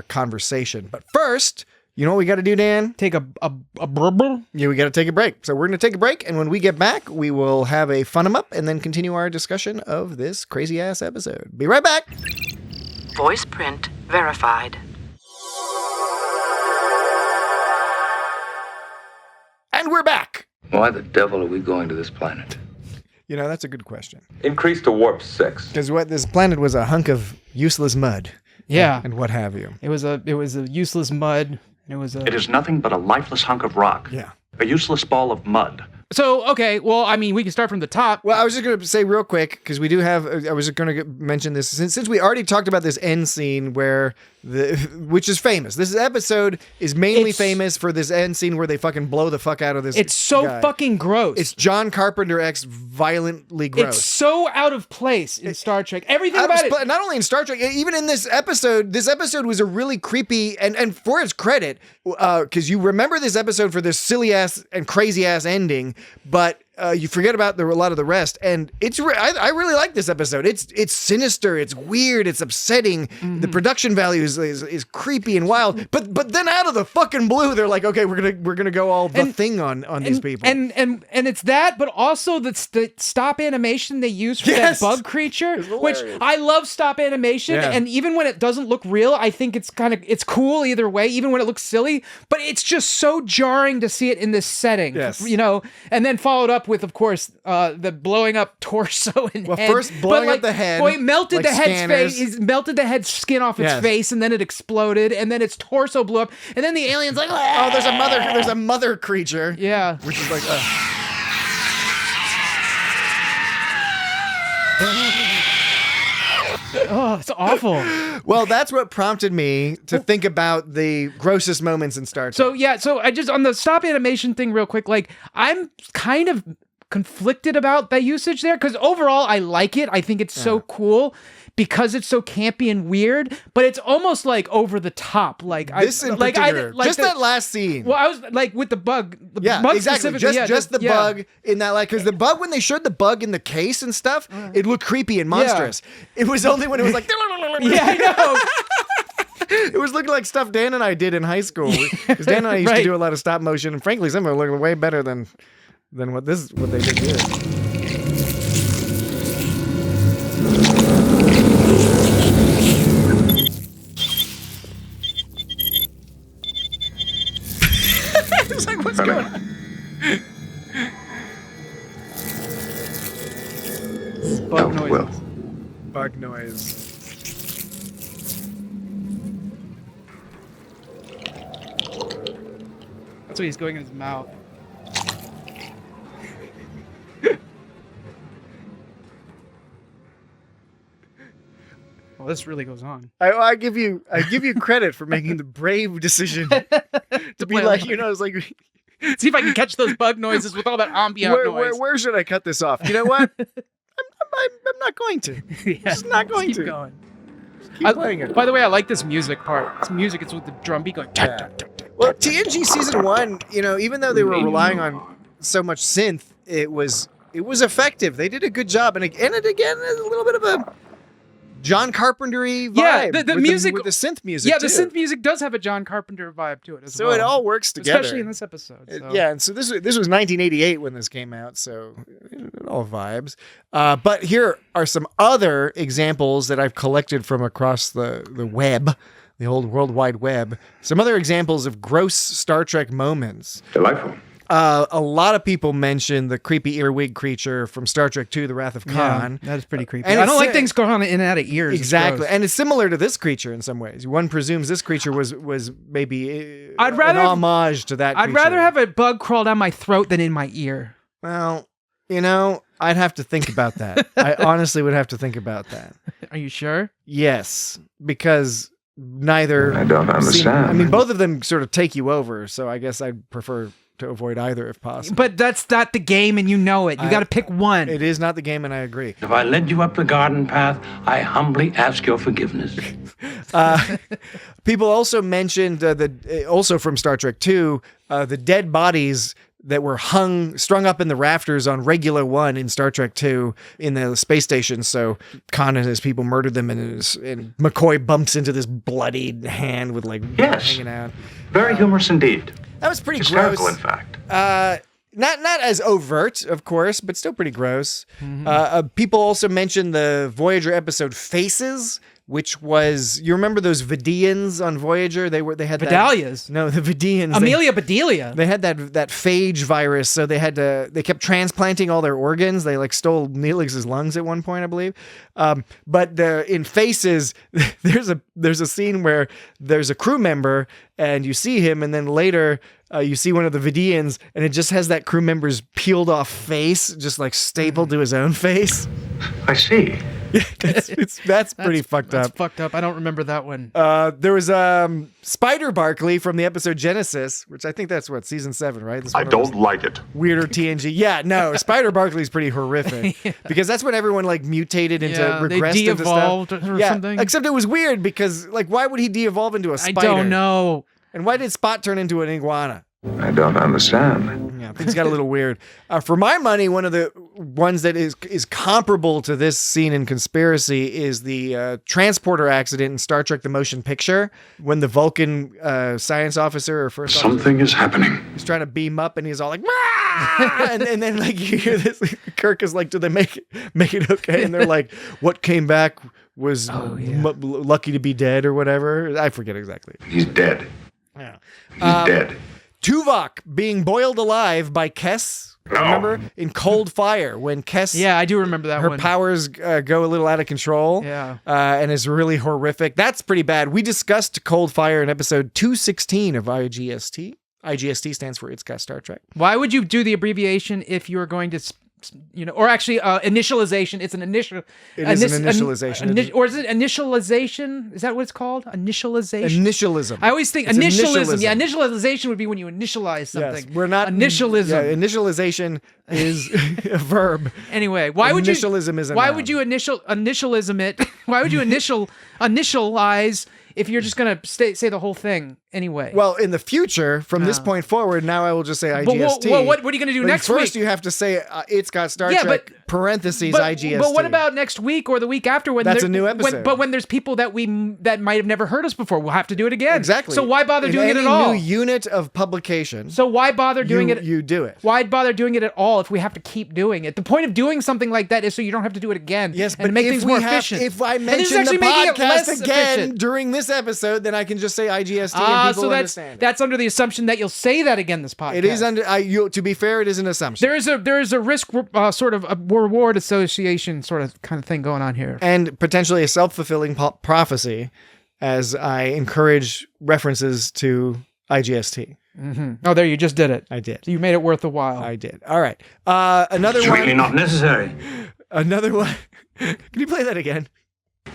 conversation. But first, you know what we got to do, Dan? Take a burble? Yeah, we got to take a break. So we're going to take a break, and when we get back, we will have a fun 'em up and then continue our discussion of this crazy-ass episode. Be right back. Voice print verified. And we're back. Why the devil are we going to this planet? You know, that's a good question. Increase to warp 6. Because what this planet was a hunk of useless mud. Yeah. And what have you. It was a useless mud. It is nothing but a lifeless hunk of rock. Yeah. A useless ball of mud. So, okay, well, I mean, we can start from the top. Well, I was just going to say real quick, because we do have, I was going to mention this, since we already talked about this end scene which is famous. This episode is mainly famous for this end scene where they fucking blow the fuck out of this It's so guy. fucking gross. It's John Carpenter X violently gross. It's so out of place in Star Trek. Everything about it. Not only in Star Trek, even in this episode was a really creepy, and for its credit, because you remember this episode for this silly ass and crazy ass ending, but you forget about a lot of the rest, and I really like this episode. It's sinister, it's weird, it's upsetting. The production value is creepy and wild. But then out of the fucking blue, they're like, okay, we're gonna go all the thing on these people. And it's that, but also the stop animation they use for that bug creature, which I love stop animation, and even when it doesn't look real, I think it's cool either way, even when it looks silly. But it's just so jarring to see it in this setting, you know, and then followed up with, of course, the blowing up torso and head. First blowing up the head. Boy, melted like the head's scanners. face. He melted the head's skin off its face, and then it exploded, and then its torso blew up, and then the alien's like, oh, there's a mother creature. Yeah, which is like, oh, it's awful. Well, that's what prompted me to think about the grossest moments in Star Trek. So I just, on the stop animation thing real quick, like, I'm kind of conflicted about that usage there, because overall I like it. I think it's so cool because it's so campy and weird, but it's almost like over the top. Like this in particular, just that last scene. Well, I was like with the bug. Bug exactly. Just the bug in that, like, because the bug, when they showed the bug in the case and stuff, it looked creepy and monstrous. It was only when it was like, yeah, I know. It was looking like stuff Dan and I did in high school. Because Dan and I used to do a lot of stop motion, and frankly, some of them look way better than what they did here. It's like, what's going on? Bug noise. Bug noise. That's what he's going in his mouth. Well, this really goes on. I give you credit for making the brave decision to be like, you know, it's like, see if I can catch those bug noises with all that ambient noise. Where should I cut this off? You know what? I'm not going to. Just not going keep to. Going. Keep playing it. By the way, I like this music part. This music, it's with the drum beat going. Well, TNG season 1, you know, even though they were relying on so much synth, it was effective. They did a good job, and again, there's a little bit of a John Carpenter-y vibe. Yeah, the music with the synth music. Yeah, too. the synth music does have a John Carpenter vibe to it as so well. it all works together, especially in this episode. So. Yeah, and so this was 1988 when this came out, so it all vibes. But here are some other examples that I've collected from across the web, the old World Wide Web. Some other examples of gross Star Trek moments. Delightful. A lot of people mention the creepy earwig creature from Star Trek II, The Wrath of Khan. Yeah, that is pretty creepy. And I don't like things going on in and out of ears. Exactly. And it's similar to this creature in some ways. One presumes this creature was maybe an homage to that I'd creature. rather have a bug crawl down my throat than in my ear. Well, you know, I'd have to think about that. I honestly would have to think about that. Are you sure? Yes, because neither. I don't understand. Both of them sort of take you over, so I guess I'd prefer to avoid either if possible. But that's not the game, and you know it. You got to pick one. It is not the game, and I agree. If I led you up the garden path, I humbly ask your forgiveness. People also mentioned also from Star Trek II, the dead bodies that were strung up in the rafters on Regular One in Star Trek II in the space station. So Khan and his people murdered them, and McCoy bumps into this bloodied hand with hanging out. Very humorous indeed. That was pretty Hysterical, gross. in fact. Not as overt, of course, but still pretty gross. People also mentioned the Voyager episode Faces, which was, you remember those Vidians on Voyager? They had Vidalias. No, the Vidians. Amelia Bedelia. They had that phage virus, so they kept transplanting all their organs. They stole Neelix's lungs at one point, I believe. But in Faces, there's a scene where there's a crew member and you see him, and then later you see one of the Vidians, and it just has that crew member's peeled off face, just stapled to his own face. I see. That's pretty fucked up. That's fucked up. I don't remember that one. There was Spider Barkley from the episode Genesis, which I think that's season 7, right? I don't like it. Weirder TNG. Yeah, no, Spider Barkley's pretty horrific because that's when everyone mutated into regressed they de-evolved into stuff. or something. Except it was weird because why would he de-evolve into a spider? I don't know. And why did Spot turn into an iguana? I don't understand. Yeah, things got a little weird. For my money, one of the ones that is comparable to this scene in Conspiracy is the transporter accident in Star Trek: The Motion Picture, when the Vulcan science officer or first Something is happening. He's trying to beam up, and he's all like, and then you hear this. Kirk is like, "Do they make it okay?" And they're like, "What came back was lucky to be dead," or whatever. I forget exactly. He's dead. Yeah. He's dead. Tuvok being boiled alive by Kess. Remember in Cold Fire when Kess? Yeah, I do remember that. Her powers go a little out of control. Yeah, and is really horrific. That's pretty bad. We discussed Cold Fire in episode 216 of IGST. IGST stands for It's Got Star Trek. Why would you do the abbreviation if you were going to? Or actually, initialization. It's an initial. It is an initialization. Or is it initialization? Is that what it's called? Initialization. Initialism. I always think initialism. Yeah, initialization would be when you initialize something. Yes, we're not initialism. Yeah, initialization is a verb. Anyway, why would you? Initialism is a Why noun. would you initialism it? Why would you initialize if you're just gonna say the whole thing anyway? Well, in the future, from this point forward, now I will just say IGST. Well, what are you gonna do next week? First, you have to say It's Got Star Trek, parentheses, IGST. But what about next week or the week after? When that's a new episode. But when there's people that might have never heard us before, we'll have to do it again. Exactly. So why bother doing it at any all? New unit of publication. So why bother doing it? You do it. Why bother doing it at all if we have to keep doing it? The point of doing something like that is so you don't have to do it again. Yes, but and make things more efficient. If I mention the podcast again during this episode, then I can just say IGST and people understand. That's under the assumption that you'll say that again this podcast. It is under. To be fair, it is an assumption. There is a risk sort of a reward association sort of kind of thing going on here, and potentially a self-fulfilling prophecy, as I encourage references to IGST. Mm-hmm. Oh, there, you just did it. I did. You made it worth the while. I did. All right. Another it's one. It's really not necessary. Another one. Can you play that again?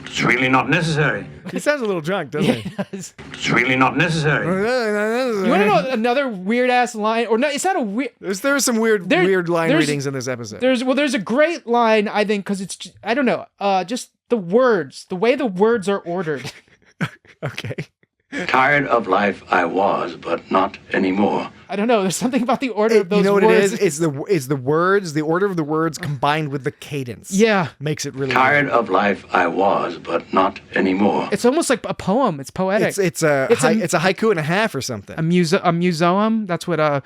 It's really not necessary. He sounds a little drunk, doesn't he? It's really not necessary. You want to know another weird ass line? Or no, it's not a weird. There are some weird line readings in this episode. There's a great line, I think, because it's I don't know, just the words, the way the words are ordered. Okay. Tired of life I was, but not anymore. I don't know. There's something about the order of those words. You know what it is? It's the words, the order of the words combined with the cadence. Yeah. Makes it really Tired weird. of life I was, but not anymore. It's almost like a poem. It's poetic. It's a haiku and a half or something. A museum. That's what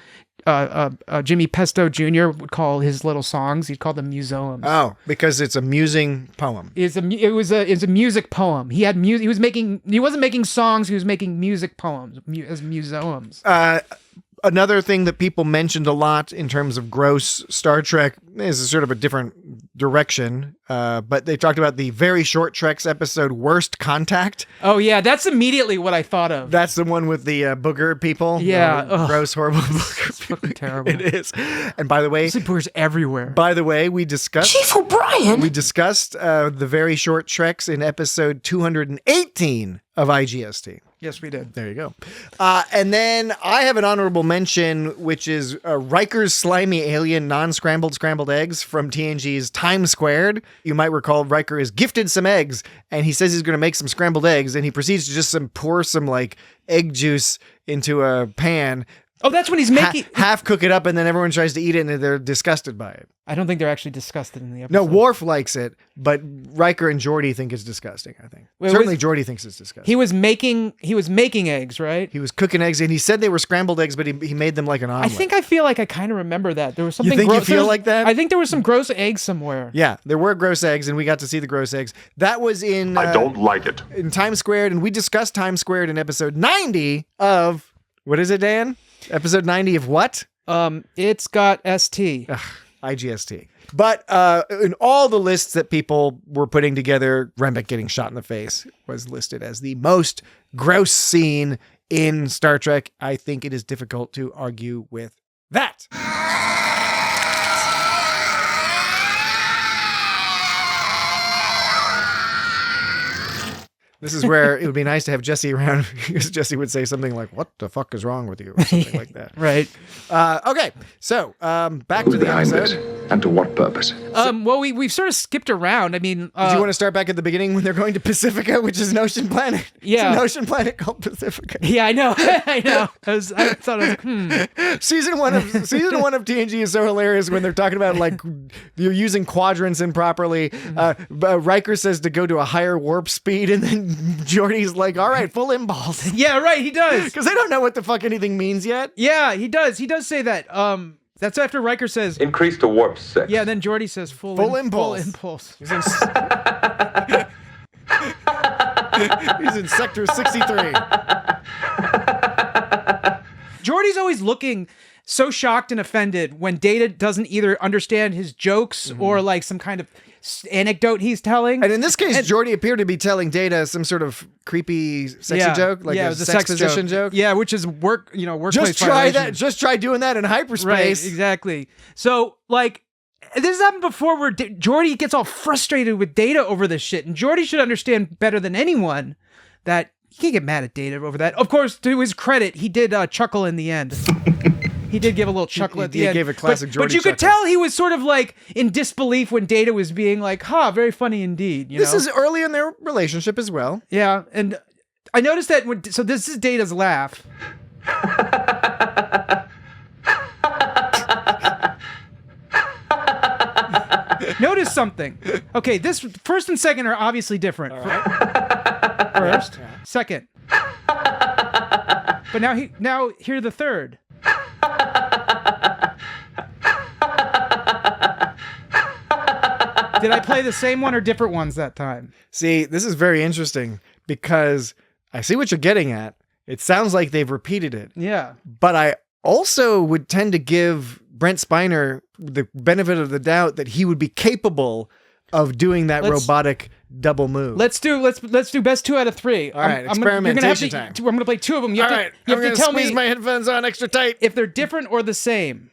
Jimmy Pesto Jr. would call his little songs. He'd call them museums. Oh, because it's a musing poem. It's a music poem. He wasn't making songs. He was making music poems as museums. Another thing that people mentioned a lot in terms of gross Star Trek is sort of a different direction, but they talked about the Very Short Treks episode Worst Contact. Oh, yeah, that's immediately what I thought of. That's the one with the booger people. Yeah. Gross, horrible booger It's fucking terrible. It is. And by the way... There's boogers everywhere. By the way, we discussed... Chief O'Brien! We discussed the Very Short Treks in episode 218 of IGST. Yes, we did. There you go. And then I have an honorable mention, which is Riker's slimy alien non-scrambled scrambled eggs from TNG's Time Squared. You might recall Riker is gifted some eggs, and he says he's going to make some scrambled eggs, and he proceeds to just pour some like egg juice into a pan. Oh, that's when he's making... half cook it up, and then everyone tries to eat it, and they're disgusted by it. I don't think they're actually disgusted in the episode. No, Worf likes it, but Riker and Geordi think it's disgusting, I think. Certainly Geordi thinks it's disgusting. He was making eggs, right? He was cooking eggs, and he said they were scrambled eggs, but he made them like an omelet. I feel like I kind of remember that. There was something You think gross. you feel like that? I think there was some gross eggs somewhere. Yeah, there were gross eggs, and we got to see the gross eggs. That was in... I don't like it. In Time Squared, and we discussed Time Squared in episode 90 of... What is it, Dan? Episode 90 of what? It's got ST. IGST. But in all the lists that people were putting together, Rembek getting shot in the face was listed as the most gross scene in Star Trek. I think it is difficult to argue with that. This is where it would be nice to have Jesse around, because Jesse would say something like, "What the fuck is wrong with you?" or something like that. Right. Okay, so back to the episode. And to what purpose? Well, we've sort of skipped around. I mean... Do you want to start back at the beginning when they're going to Pacifica, which is an ocean planet? Yeah. It's an ocean planet called Pacifica. Yeah, I know. I know. I thought it was, Season one of TNG is so hilarious when they're talking about like you're using quadrants improperly. Riker says to go to a higher warp speed, and then Geordi's like, "All right, full impulse." Yeah, right. He does, because they don't know what the fuck anything means yet. Yeah, he does. He does say that. That's after Riker says increase to warp 6. Yeah, then Geordi says full impulse. Full impulse. He's in Sector 63. Geordi's always looking so shocked and offended when Data doesn't either understand his jokes or like some kind of anecdote he's telling. And in this case, Geordi appeared to be telling Data some sort of creepy, sexy joke, like a sex position joke. Yeah, which is workplace Just try violation. that. Just try doing that in hyperspace. Right, exactly. So, like, this has happened before where Geordi gets all frustrated with Data over this shit, and Geordi should understand better than anyone that you can't get mad at Data over that. Of course, to his credit, he did chuckle in the end. He did give a little chuckle at the end. He gave a classic Geordi But you could chuckle. tell he was sort of like in disbelief when Data was being like, very funny indeed. This is early in their relationship as well. Yeah, and I noticed that so this is Data's laugh. Notice something. Okay, this first and second are obviously different. All right. First, second. But now hear the third. Did I play the same one or different ones that time? See, this is very interesting because I see what you're getting at. It sounds like they've repeated it. Yeah. But I also would tend to give Brent Spiner the benefit of the doubt that he would be capable of doing that robotic double move. Let's do best 2 out of 3. All right, experimentation time. I'm going to play 2 of them. You All have right, you have to tell me squeeze my headphones on extra tight if they're different or the same.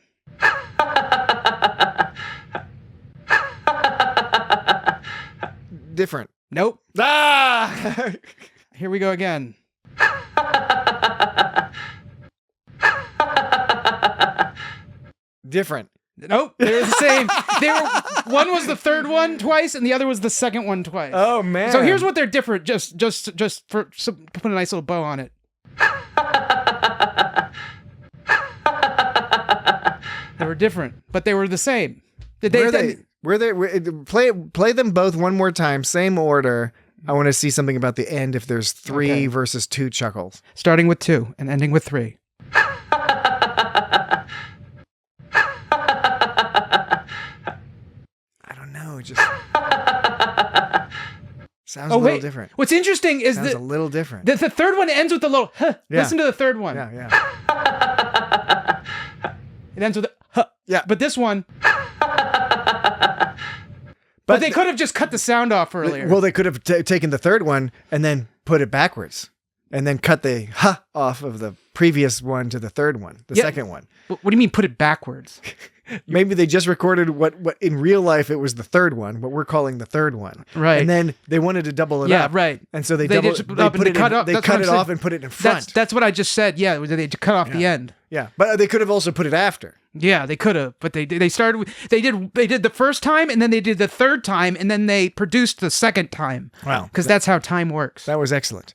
Different. Nope. Ah! Here we go again. Different. Nope, they're the same. One was the third one twice, and the other was the second one twice. Oh man! So here's what they're different. Just for to put a nice little bow on it. They were different, but they were the same. Play them both one more time, same order. I want to see something about the end. If there's 3 versus 2 chuckles, starting with 2 and ending with 3. Just sounds a little different. What's interesting is that a little different. The third one ends with a little huh. Yeah. Listen to the third one. Yeah. It ends with a huh. Yeah. But this one But they could have just cut the sound off earlier. Well, they could have taken the third one and then put it backwards. And then cut the ha off of the previous one to the third one, the second one. What do you mean put it backwards? Maybe they just recorded what in real life it was the third one, what we're calling the third one. Right. And then they wanted to double it up. Yeah, right. And so they cut cut it off and put it in front. That's what I just said. Yeah, they cut off the end. Yeah, but they could have also put it after. Yeah, they could have, but they did the first time, and then they did the third time, and then they produced the second time. Wow, because that's how time works. That was excellent.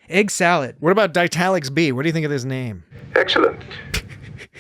Egg salad. What about Ditalics B? What do you think of this name? Excellent.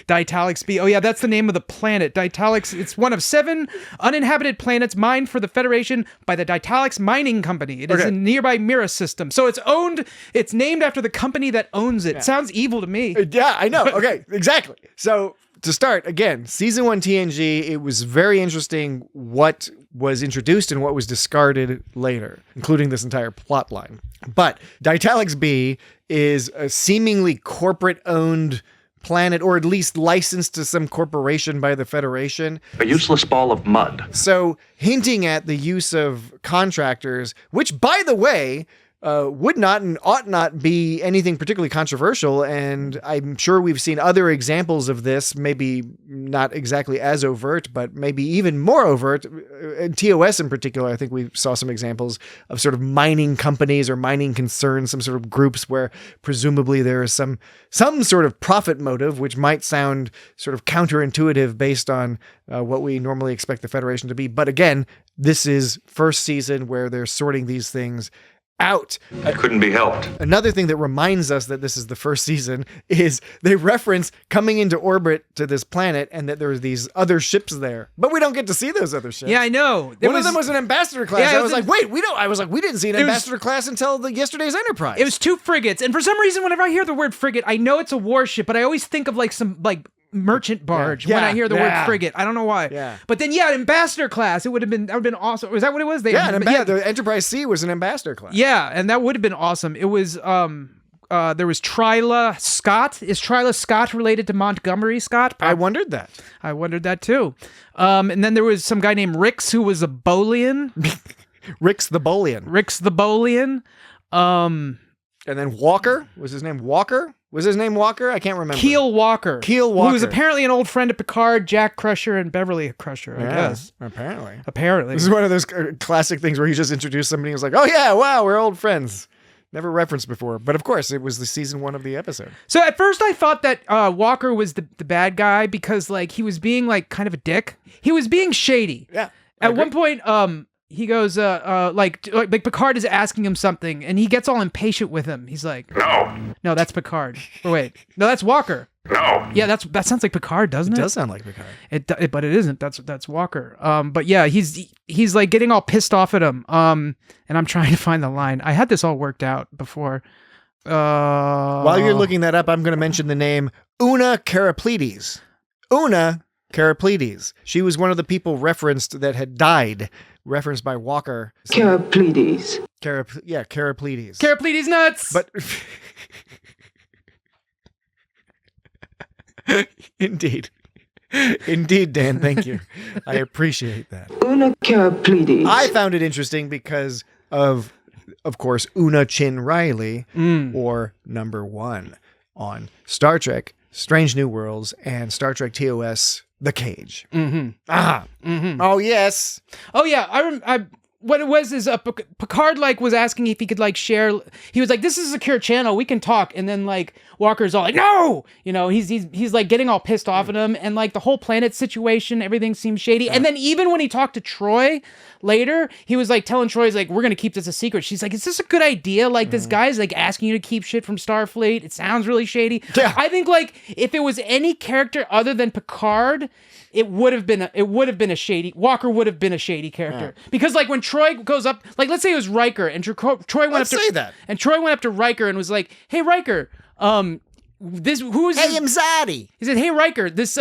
Ditalics B. Oh yeah, that's the name of the planet. Ditalics. It's one of 7 uninhabited planets mined for the Federation by the Ditalics Mining Company. It is a nearby Mira system. So it's named after the company that owns it. Yeah. Sounds evil to me. Yeah, I know. Okay, exactly. So to start, again, season 1 TNG, it was very interesting what was introduced and what was discarded later, including this entire plot line. But Ditalics B is a seemingly corporate-owned planet, or at least licensed to some corporation by the Federation. A useless ball of mud. So hinting at the use of contractors, which, by the way, would not and ought not be anything particularly controversial, and I'm sure we've seen other examples of this, maybe not exactly as overt, but maybe even more overt. In TOS in particular, I think we saw some examples of sort of mining companies or mining concerns, some sort of groups where presumably there is some sort of profit motive, which might sound sort of counterintuitive based on what we normally expect the Federation to be. But again, this is first season where they're sorting these things out. It couldn't be helped. Another thing that reminds us that this is the first season is they reference coming into orbit to this planet and that there's these other ships there, but we don't get to see those other ships. Yeah, I know. One of them was an ambassador class. Yeah, I was like, we didn't see an ambassador class until yesterday's Enterprise. It was 2 frigates, and for some reason, whenever I hear the word frigate, I know it's a warship, but I always think of like some merchant barge when I hear the word frigate. I don't know why. Yeah. But then ambassador class. That would have been awesome. Was that what it was? The Enterprise C was an ambassador class. Yeah, and that would have been awesome. It was there was Tryla Scott. Is Tryla Scott related to Montgomery Scott? I wondered that. I wondered that too. And then there was some guy named Rix who was a Bolian. Rix the Bolian. And then Walker. Was his name Walker? I can't remember. Keel Walker. Who was apparently an old friend of Picard, Jack Crusher, and Beverly Crusher, I guess. Apparently. This is one of those classic things where you just introduce somebody who's like, oh yeah, wow, we're old friends. Never referenced before. But of course, it was the season 1 of the episode. So at first I thought that Walker was the bad guy because like he was being like kind of a dick. He was being shady. Yeah. At one point, he goes, like Picard is asking him something, and he gets all impatient with him. He's like, "No, that's Picard." Or wait, no, that's Walker. No. Yeah, that sounds like Picard, doesn't it? It does sound like Picard. But it isn't. That's Walker. But yeah, he's like getting all pissed off at him. And I'm trying to find the line. I had this all worked out before. While you're looking that up, I'm going to mention the name Una Karapletes. Una Karapletes. She was one of the people referenced that had died. Referenced by Walker. Karapletes. Karapletes. Karapletes nuts! But Indeed, Dan, thank you. I appreciate that. Una Karapletes. I found it interesting because of course, Una Chin Riley, or number 1 on Star Trek, Strange New Worlds, and Star Trek TOS, The Cage. Mm-hmm. Mm-hmm. Oh, yes. Oh, yeah. What it was is Picard like was asking if he could like share. He was like, "This is a secure channel. We can talk." And then like Walker's all like, "No!" You know, he's like getting all pissed off at him, and like the whole planet situation, everything seems shady. And then even when he talked to Troy later, he was like telling Troy, "He's like, we're gonna keep this a secret." She's like, "Is this a good idea? Like this guy's like asking you to keep shit from Starfleet. It sounds really shady." Yeah. I think like if it was any character other than Picard, it would have been a shady. Walker would have been a shady character because like when Troy goes up, like let's say it was Riker, and Troy went up to Riker and was like, "Hey Riker, I'm Zaddy." He said, "Hey Riker, this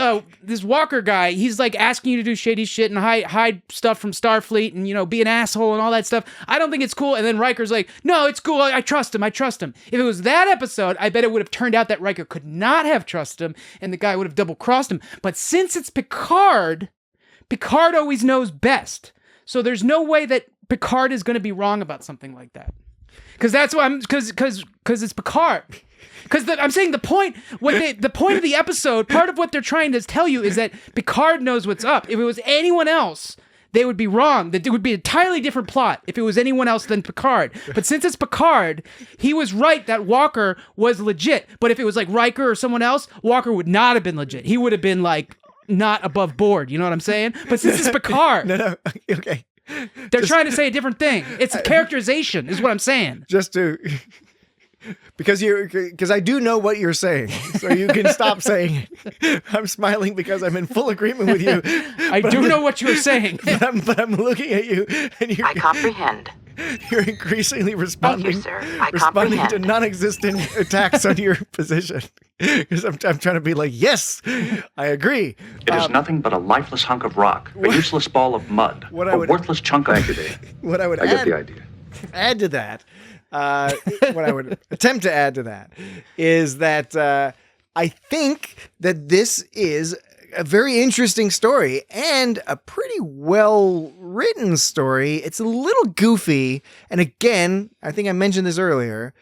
Walker guy, he's like asking you to do shady shit and hide stuff from Starfleet and, you know, be an asshole and all that stuff. I don't think it's cool." And then Riker's like, "No, it's cool. I trust him. If it was that episode, I bet it would have turned out that Riker could not have trusted him and the guy would have double crossed him. But since it's Picard always knows best. So there's no way that Picard is going to be wrong about something like that. Because that's why because it's Picard. Because I'm saying the point of the episode, part of what they're trying to tell you is that Picard knows what's up. If it was anyone else, they would be wrong. That it would be an entirely different plot if it was anyone else than Picard. But since it's Picard, he was right that Walker was legit. But if it was like Riker or someone else, Walker would not have been legit. He would have been like not above board. You know what I'm saying? But since it's Picard, No, okay. They're trying to say a different thing. It's a characterization, is what I'm saying. Because I do know what you're saying, so you can stop saying it. I'm smiling because I'm in full agreement with you. I do know what you're saying. But I'm looking at you, and I comprehend. You're increasingly responding, Thank you, sir. I responding to comprehend. non-existent attacks on your position. Because I'm trying to be like, yes, I agree. It is nothing but a lifeless hunk of rock, a useless ball of mud, a worthless chunk of... What I would I get the idea. add to that, what I would attempt to add to that is that I think that this is a very interesting story and a pretty well written story. It's a little goofy, and again, I think I mentioned this earlier.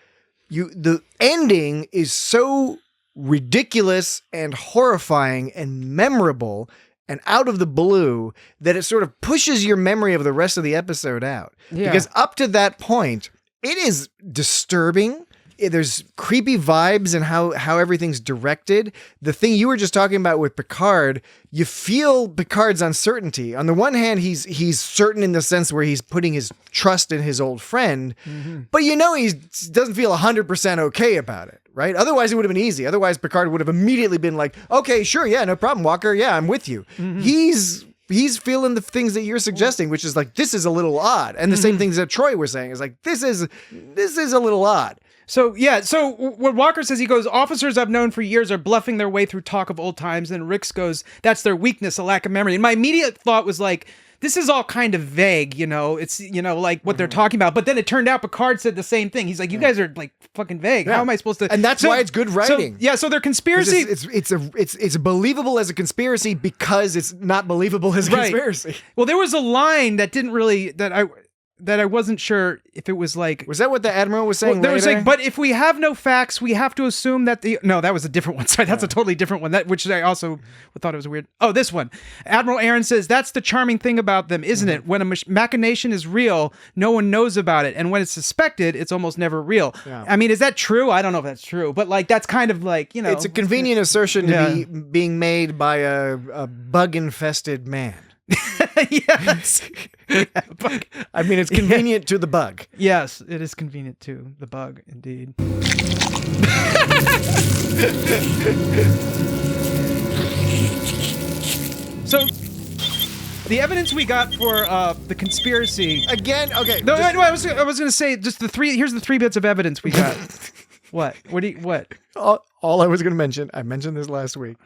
The ending is so ridiculous and horrifying and memorable and out of the blue that it sort of pushes your memory of the rest of the episode out. Yeah. Because up to that point, it is disturbing. There's creepy vibes in how everything's directed. The thing you were just talking about with Picard, you feel Picard's uncertainty. On the one hand, he's certain in the sense where he's putting his trust in his old friend, but he doesn't feel 100% okay about it, right? Otherwise, it would have been easy. Otherwise, Picard would have immediately been like, okay, sure, yeah, no problem, Walker, yeah, I'm with you. He's feeling the things that you're suggesting, which is like, this is a little odd. And the same things that Troy was saying is like, this is a little odd. So what Walker says, he goes, officers I've known for years are bluffing their way through talk of old times. And Rix goes, that's their weakness, a lack of memory. And my immediate thought was like, this is all kind of vague, it's, like what they're talking about. But then it turned out Picard said the same thing. He's like, you guys are like fucking vague. How am I supposed to? And that's why it's good writing. So their conspiracy. It's believable as a conspiracy because it's not believable as a conspiracy. Well, there was a line that didn't really, that I wasn't sure if it was like... Was that what the Admiral was saying there was later? like, but if we have no facts, we have to assume that No, that was a different one. Sorry, that's a totally different one, which I also thought it was weird. Oh, this one. Admiral Aaron says, that's the charming thing about them, isn't it? When a machination is real, no one knows about it. And when it's suspected, it's almost never real. Yeah. I mean, is that true? I don't know if that's true. But like, that's kind of like, It's a convenient assertion to be being made by a bug-infested man. Yes. I mean, it's convenient to the bug. Yes, it is convenient to the bug, indeed. So, the evidence we got for the conspiracy again. Okay. No, I was going to say just here's the three bits of evidence we got. What? What? All I was going to mention. I mentioned this last week,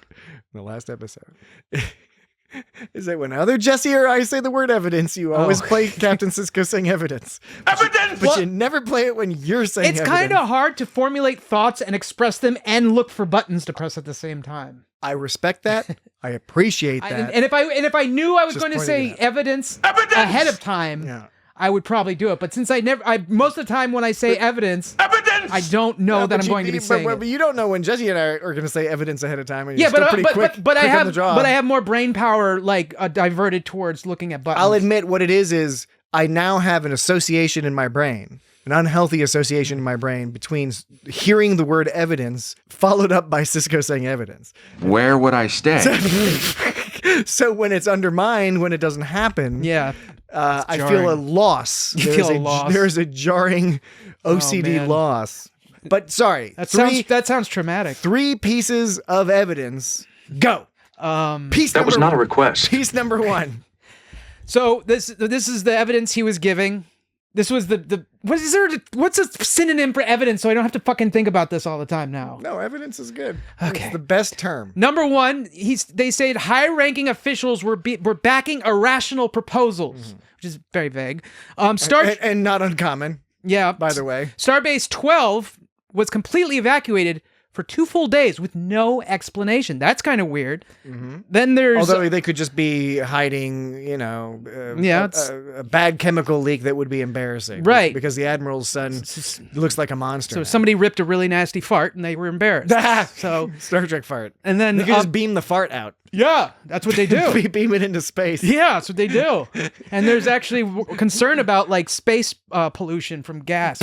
in the last episode. Is that whenever Jesse or I say the word evidence, you always play Captain Sisko saying evidence. Evidence! But you never play it when you're saying it's evidence. It's kind of hard to formulate thoughts and express them and look for buttons to press at the same time. I respect that. I appreciate that. And if I knew I was going to say evidence ahead of time, I would probably do it. But since most of the time when I say evidence, I don't know that I'm going to be saying it. But you don't know when Jesse and I are going to say evidence ahead of time. And But I have more brain power diverted towards looking at buttons. I'll admit what it is I now have an association in my brain, an unhealthy association in my brain between hearing the word evidence followed up by Sisko saying evidence. Where would I stay? So when it's undermined, when it doesn't happen, I feel a loss. There's a jarring OCD loss. But sorry, that sounds traumatic. 3 pieces of evidence. Go. That was not a request. Piece number 1. So this is the evidence he was giving. This was what's a synonym for evidence so I don't have to fucking think about this all the time now? No, evidence is good. Okay. It's the best term. Number 1, they said high-ranking officials were backing irrational proposals, which is very vague. And not uncommon. Yeah. By the way. Starbase 12 was completely evacuated for 2 full days with no explanation. That's kind of weird. Then there's... Although they could just be hiding, a bad chemical leak that would be embarrassing. Right. Because the Admiral's son looks like a monster. So somebody ripped a really nasty fart and they were embarrassed. So Star Trek fart. And then... They could just beam the fart out. Yeah, that's what they do. Beam it into space. Yeah, that's what they do. And there's actually concern about like space pollution from gas.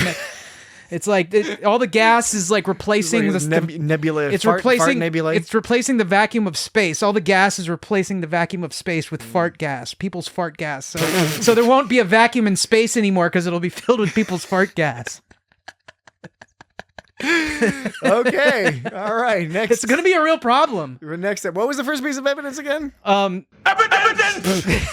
It's like all the gas is like replacing the nebula. It's fart nebula. It's replacing the vacuum of space. All the gas is replacing the vacuum of space with fart gas, people's fart gas. So there won't be a vacuum in space anymore because it'll be filled with people's fart gas. Okay. All right. Next. It's going to be a real problem. Next up. What was the first piece of evidence again? Evidence!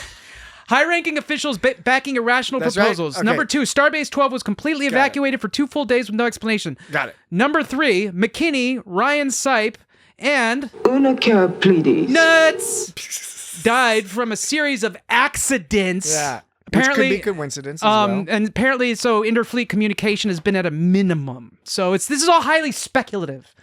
High-ranking officials backing irrational proposals. Right. Okay. Number 2, Starbase 12 was completely evacuated for 2 full days with no explanation. Got it. Number 3, McKinney, Ryan Sipe, and... Uncharacteristically. Nuts! Died from a series of accidents. Yeah. Apparently, which could be coincidence as well. And apparently, so interfleet communication has been at a minimum. So this is all highly speculative,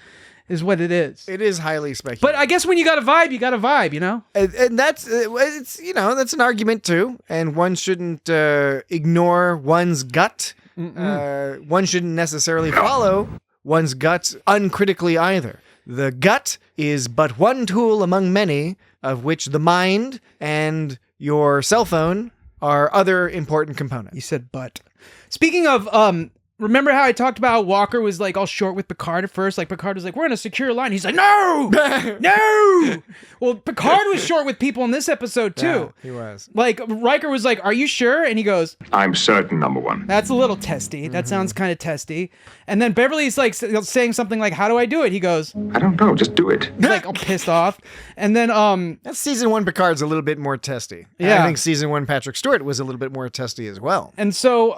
is what it is. It is highly speculative. But I guess when you got a vibe, you got a vibe, And that's that's an argument too. And one shouldn't ignore one's gut. One shouldn't necessarily follow one's gut uncritically either. The gut is but one tool among many, of which the mind and your cell phone are other important components. You said but. Speaking of, remember how I talked about how Walker was like all short with Picard at first? Like Picard was like, we're in a secure line. He's like, no! No! Well, Picard was short with people in this episode too. Yeah, he was. Like Riker was like, are you sure? And he goes, I'm certain, number 1. that's a little testy. That sounds kind of testy. And then Beverly's like saying something like, how do I do it? He goes, I don't know, just do it. He's like all pissed off. And then that's season 1 Picard's a little bit more testy. Yeah. And I think season 1 Patrick Stewart was a little bit more testy as well. And so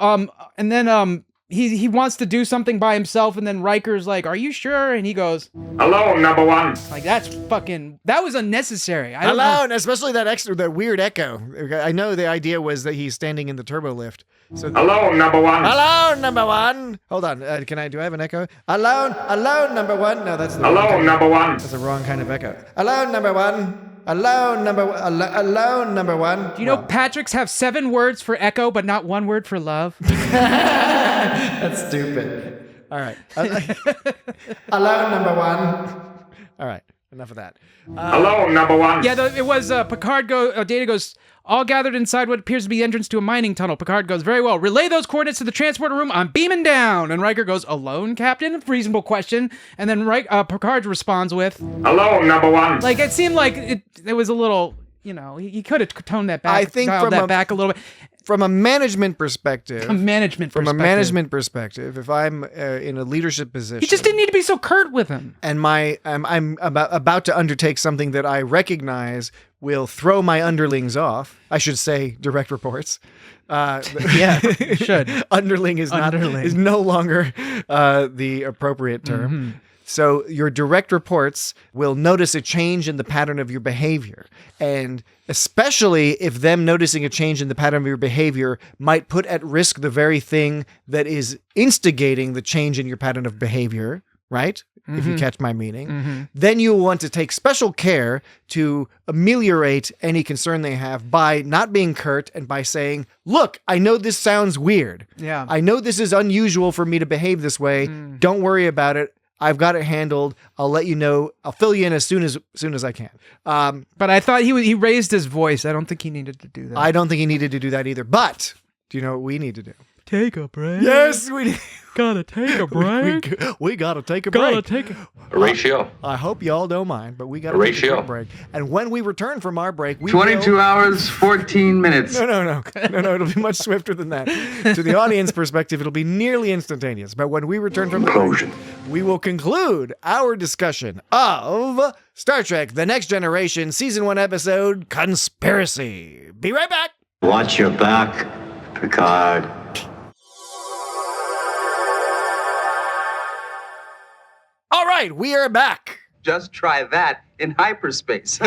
and then he wants to do something by himself, and then Riker's like, are you sure? And he goes, hello, number 1. Like, that was unnecessary. I don't Hello, know. and especially that weird echo. I know the idea was that he's standing in the turbo lift. So hello, number 1. Hello, number 1. Hold on. Do I have an echo? Hello, number 1. No, that's the hello, wrong kind number 1. That's the wrong kind of echo. Hello, number 1. Hello, number 1. Do you know Patrick's have 7 words for echo, but not 1 word for love? That's stupid. All right. Hello, number 1. All right. Enough of that. Hello, number 1. Yeah, it was Picard Data goes, all gathered inside what appears to be the entrance to a mining tunnel. Picard goes, very well. Relay those coordinates to the transporter room. I'm beaming down. And Riker goes, alone, Captain? Reasonable question. And then Picard responds with, hello, number 1. Like, it seemed like it was a little, he could have toned that back. I think back a little bit. From a management perspective, if I'm in a leadership position, he just didn't need to be so curt with him. And I'm about to undertake something that I recognize will throw my underlings off. I should say direct reports. Yeah, you should. Underling is no longer the appropriate term. Mm-hmm. So your direct reports will notice a change in the pattern of your behavior. And especially if them noticing a change in the pattern of your behavior might put at risk the very thing that is instigating the change in your pattern of behavior, right? Mm-hmm. If you catch my meaning, then you'll want to take special care to ameliorate any concern they have by not being curt and by saying, look, I know this sounds weird. Yeah. I know this is unusual for me to behave this way. Don't worry about it. I've got it handled. I'll let you know. I'll fill you in as soon as I can. But I thought he raised his voice. I don't think he needed to do that. I don't think he needed to do that either. But do you know what we need to do? Take a break. Yes, we gotta take a break. We gotta take a break. A ratio. I hope y'all don't mind, but we gotta take a break. And when we return from our break, 22 hours, 14 minutes. No. It'll be much swifter than that. To the audience perspective, it'll be nearly instantaneous. But when we return from the break, we will conclude our discussion of Star Trek: The Next Generation, Season 1 episode Conspiracy. Be right back. Watch your back, Picard. All right, we are back. Just try that in hyperspace.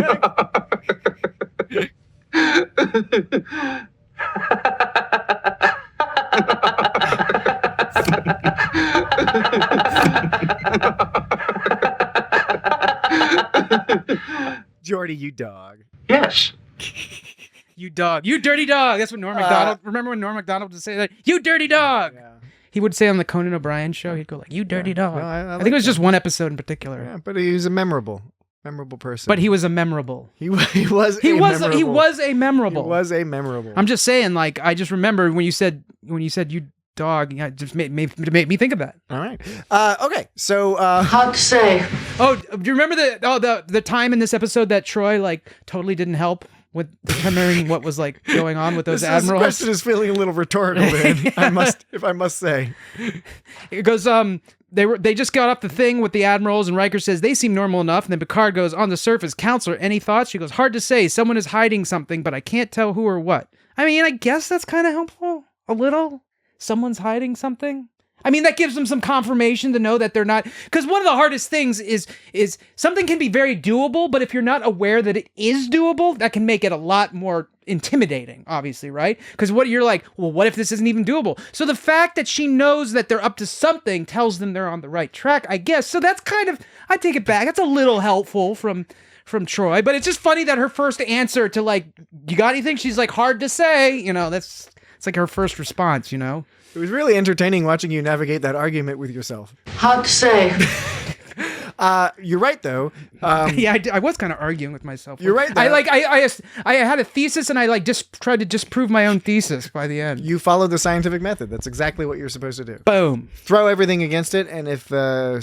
Morty, you dog. Yes. You dog. You dirty dog. That's what Norm Macdonald. Remember when Norm Macdonald would say that? You dirty dog. Yeah. He would say on the Conan O'Brien show, he'd go like, "You dirty dog." No, I think it was just one episode in particular. Yeah, but he was a memorable person. But he was a memorable. He was a memorable. I'm just saying, like, I just remember when you said you dog, yeah, it just made me think of that. All right. Okay. So hard to say. Oh, do you remember the time in this episode that Troy like totally didn't help with remembering what was like going on with those admirals? This question is feeling a little rhetorical, then. Yeah. I must say. It goes, they just got off the thing with the admirals, and Riker says they seem normal enough. And then Picard goes, on the surface, counselor, any thoughts? She goes, hard to say. Someone is hiding something, but I can't tell who or what. I mean, I guess that's kind of helpful. A little. Someone's hiding something. I mean, that gives them some confirmation to know that they're not. Because one of the hardest things is something can be very doable, but if you're not aware that it is doable, that can make it a lot more intimidating, obviously, right? Because you're like, well, what if this isn't even doable? So the fact that she knows that they're up to something tells them they're on the right track, I guess. So that's kind of, I take it back. That's a little helpful from Troy, but it's just funny that her first answer to like, you got anything? She's like, hard to say, it's like her first response, It was really entertaining watching you navigate that argument with yourself. Hard to say. You're right, though. Yeah, I was kind of arguing with myself. You're right. I had a thesis, and I just tried to disprove my own thesis by the end. You followed the scientific method. That's exactly what you're supposed to do. Boom. Throw everything against it, and if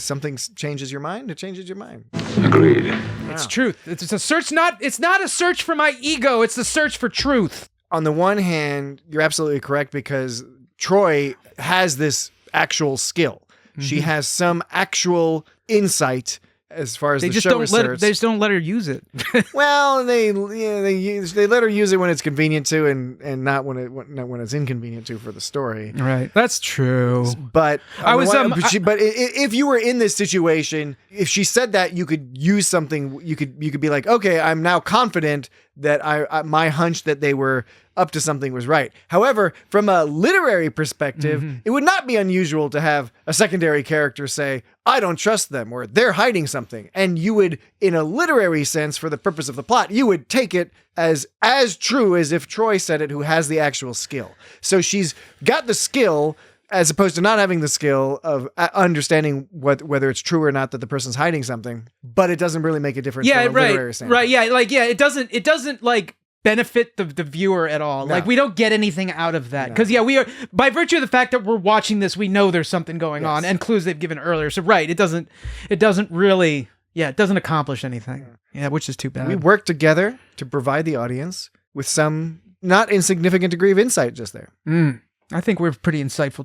something changes your mind, it changes your mind. Agreed. It's truth. It's a search. It's not a search for my ego. It's the search for truth. On the one hand, you're absolutely correct because Troy has this actual skill. Mm-hmm. She has some actual insight as far as the show is concerned. They just don't let her use it. Well, they let her use it when it's convenient to, and not when it's inconvenient to for the story. Right, that's true. But if you were in this situation, if she said that, you could use something. You could be like, okay, I'm now confident that my hunch that they were up to something was right. However, from a literary perspective, it would not be unusual to have a secondary character say, I don't trust them, or they're hiding something. And you would, in a literary sense, for the purpose of the plot, you would take it as true as if Troy said it, who has the actual skill. So she's got the skill, as opposed to not having the skill of understanding whether it's true or not that the person's hiding something, but it doesn't really make a difference. Yeah, from a literary standpoint. Right. Yeah, it doesn't like benefit the viewer at all. No. Like, we don't get anything out of that. Because, we are, by virtue of the fact that we're watching this, we know there's something going on, and clues they've given earlier. So, right, it doesn't really, it doesn't accomplish anything. Yeah, which is too bad. We work together to provide the audience with some not insignificant degree of insight just there. I think we're pretty insightful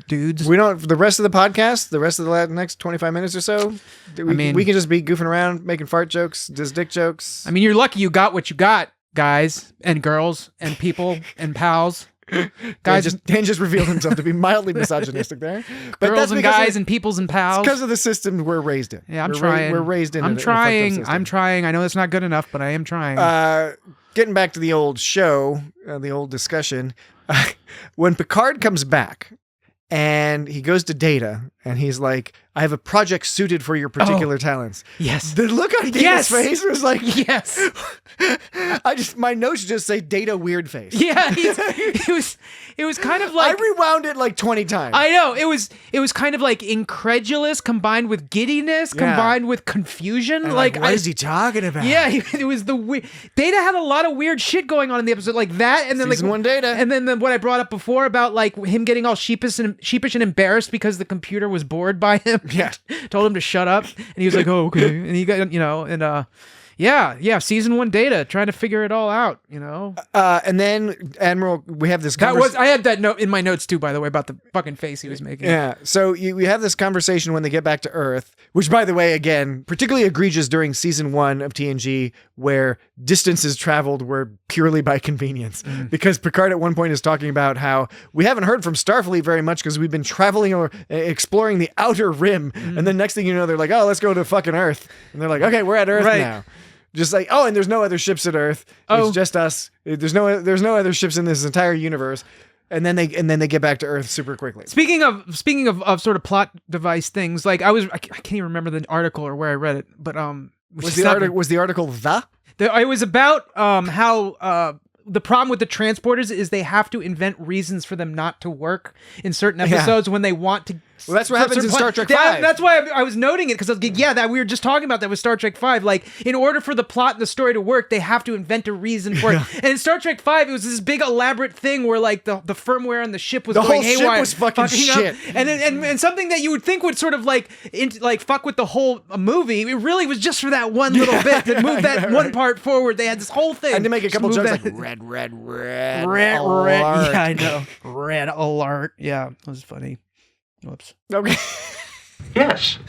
dudes. We don't, the rest of the podcast, the rest of the next 25 minutes or so, we can just be goofing around, making fart jokes, just dick jokes. I mean, you're lucky you got what you got, guys and girls and people and pals. Guys, Dan just revealed himself to be mildly misogynistic there. But girls and guys and peoples and pals. It's because of the system we're raised in. Yeah, I'm trying. We're raised in. I'm trying. I know that's not good enough, but I am trying. Getting back to the old show, the old discussion. When Picard comes back and he goes to Data and he's like, I have a project suited for your particular talents. Yes. The look on Data's face was like, yes. My notes just say Data weird face. Yeah. It was kind of like, I rewound it like 20 times. I know. It was kind of like incredulous combined with giddiness, combined with confusion. And what is he talking about? Yeah. It was Data had a lot of weird shit going on in the episode, like that. And then Season 1 Data. And then what I brought up before about like him getting all sheepish and embarrassed because the computer was bored by him. Yeah. Told him to shut up. And he was like, oh, okay. And he got, season 1 Data, trying to figure it all out, And then Admiral, we have this I had that note in my notes too, by the way, about the fucking face he was making. Yeah. So we have this conversation when they get back to Earth, which, by the way, again, particularly egregious during season 1 of TNG, where distances traveled were purely by convenience. Because Picard at one point is talking about how we haven't heard from Starfleet very much because we've been traveling or exploring the outer rim. And then next thing you know, they're like, oh, let's go to fucking Earth. And they're like, okay, we're at Earth now. Just like, and there's no other ships at Earth. It's just us. There's no other ships in this entire universe. And then they get back to Earth super quickly. Speaking of sort of plot device things, like I can't even remember the article or where I read it, but Was the article the? It was about how the problem with the transporters is they have to invent reasons for them not to work in certain episodes when they want to. Well, that's what happens in Star Trek 5. That's why I was noting it, because I was like, that we were just talking about that with Star Trek 5. Like, in order for the plot and the story to work, they have to invent a reason for it. And in Star Trek 5, it was this big elaborate thing where like the firmware on the ship was going haywire. The whole ship was fucking shit. And something that you would think would sort of like fuck with the whole movie, it really was just for that one little bit that moved that one part forward. They had this whole thing. And to make a couple jokes like red alert. Yeah, I know. Red alert. Yeah, that was funny. Whoops. Okay. Yes.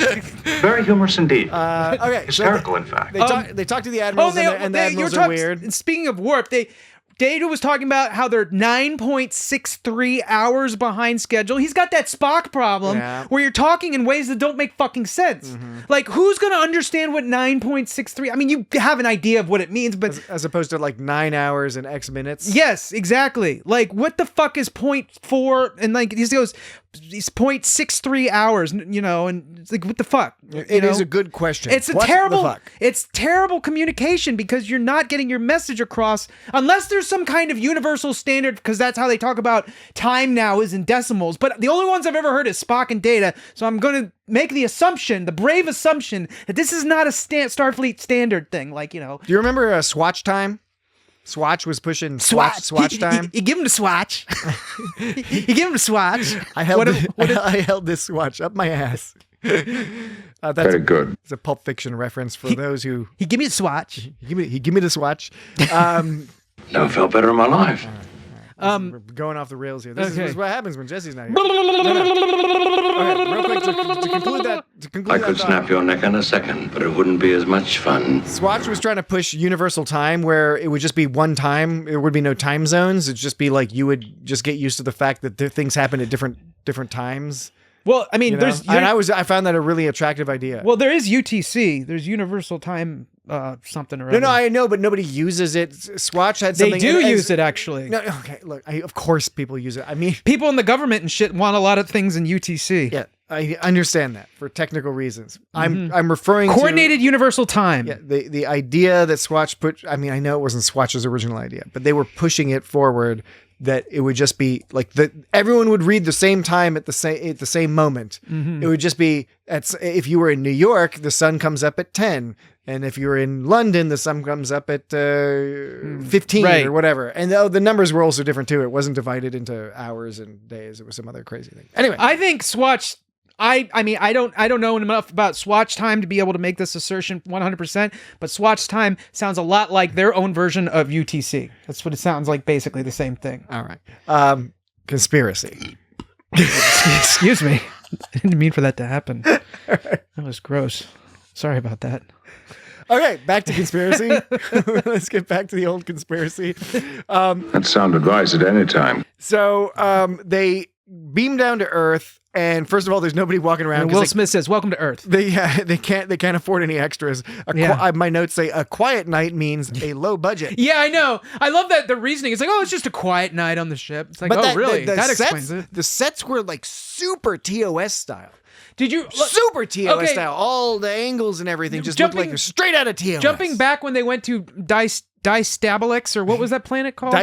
Very humorous indeed. Okay. Hysterical, in fact. They talk to the admirals, and the admirals are weird. Speaking of warp, Data was talking about how they're 9.63 hours behind schedule. He's got that Spock problem where you're talking in ways that don't make fucking sense. Mm-hmm. Like, who's going to understand what 9.63? I mean, you have an idea of what it means, but as opposed to like 9 hours and X minutes. Yes, exactly. Like, what the fuck is 0.4? And like, he goes, it's 0.63 hours, you know, and it's like, what the fuck? It is a good question. It's terrible communication, because you're not getting your message across unless there's some kind of universal standard, because that's how they talk about time now, is in decimals. But the only ones I've ever heard is Spock and Data. So I'm going to make the brave assumption that this is not a Starfleet standard thing. Like, you know. Do you remember Swatch time? Swatch was pushing Swatch time. You give him the Swatch. You give him the Swatch. I held this Swatch up my ass. That's very good. It's a Pulp Fiction reference for those who. He give me the Swatch. He give me the Swatch. Never felt better in my life. We're going off the rails here. This is what happens when Jesse's not here. Okay, real quick to conclude that. I could snap your neck in a second, but it wouldn't be as much fun. Swatch was trying to push universal time, where it would just be one time. There would be no time zones. It'd just be like you would just get used to the fact that things happen at different times. Well, I mean, I found that a really attractive idea. Well, there is UTC. There's Universal Time something or other. No, I know, but nobody uses it. Swatch had something. They do use it, actually. No, okay, look, of course people use it. I mean, people in the government and shit want a lot of things in UTC. Yeah, I understand that for technical reasons. I'm referring coordinated universal time. Yeah, the idea that Swatch put. I mean, I know it wasn't Swatch's original idea, but they were pushing it forward. That it would just be like everyone would read the same time at the same moment. Mm-hmm. It would just be if you were in New York, the sun comes up at 10, and if you were in London, the sun comes up at 15 or whatever. And the numbers were also different too. It wasn't divided into hours and days. It was some other crazy thing. Anyway, I think Swatch. I mean, I don't know enough about Swatch time to be able to make this assertion 100%, but Swatch time sounds a lot like their own version of UTC. That's what it sounds like, basically the same thing. All right. Conspiracy. Excuse me. I didn't mean for that to happen. That was gross. Sorry about that. Okay, back to conspiracy. Let's get back to the old conspiracy. That's sound advice at any time. So they beam down to Earth. And first of all, there's nobody walking around. And Will Smith says, "Welcome to Earth." They can't afford any extras. My notes say a quiet night means a low budget. Yeah, I know. I love that the reasoning. It's like, oh, it's just a quiet night on the ship. It's like, really? That explains it. The sets were like super TOS style. Did you super TOS style? All the angles and everything just looked like straight out of TOS. Jumping back when they went to Dice Stabalix, or what was that planet called?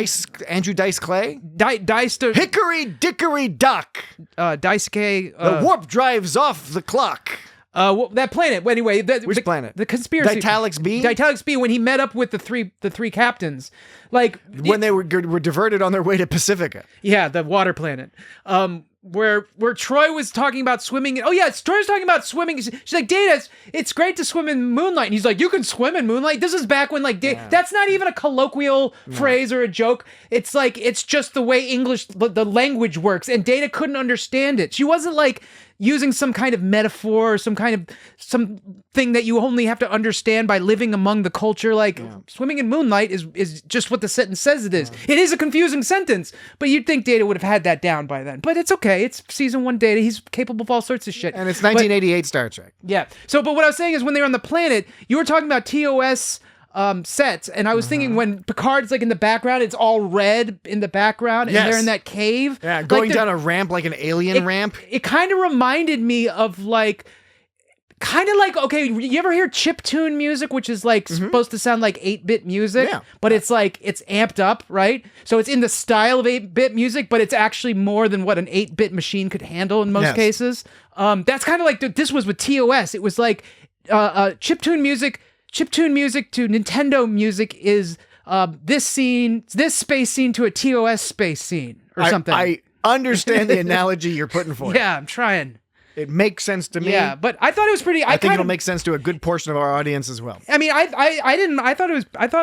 Andrew Dice Clay? Hickory Dickory Dock. Dice K. The warp drives off the clock. That planet. Anyway, which planet? The conspiracy. Ditalics B. Ditalics B. When he met up with the three captains, like when they were diverted on their way to Pacifica. Yeah, the water planet. Where Troy was talking about swimming. Oh yeah, Troy was talking about swimming. She's like, Data, it's great to swim in moonlight. And he's like, you can swim in moonlight. This is back when that's not even a colloquial phrase or a joke. It's like, it's just the way English, the language works. And Data couldn't understand it. She wasn't like using some kind of metaphor or something that you only have to understand by living among the culture. Like swimming in moonlight is just what the sentence says it is. It is a confusing sentence, but you'd think Data would have had that down by then. But it's okay. It's season 1 Data. He's capable of all sorts of shit. And it's 1988 Star Trek. Yeah. So, but what I was saying is when they were on the planet, you were talking about TOS sets, and I was thinking when Picard's like in the background, it's all red in the background, and they're in that cave. Yeah, going down a ramp like an alien ramp. It kind of reminded me of like kind of like, okay, you ever hear chiptune music, which is like supposed to sound like 8-bit music, but it's like, it's amped up, right? So it's in the style of 8-bit music, but it's actually more than what an 8-bit machine could handle in most cases. That's kind of like, this was with TOS. It was like chiptune music to Nintendo music is this space scene to a TOS space scene or something. I understand the analogy you're putting for it. Yeah, I'm trying. It makes sense to me. Yeah, but I thought it was pretty. I think it'll make sense to a good portion of our audience as well. I mean, I didn't. I thought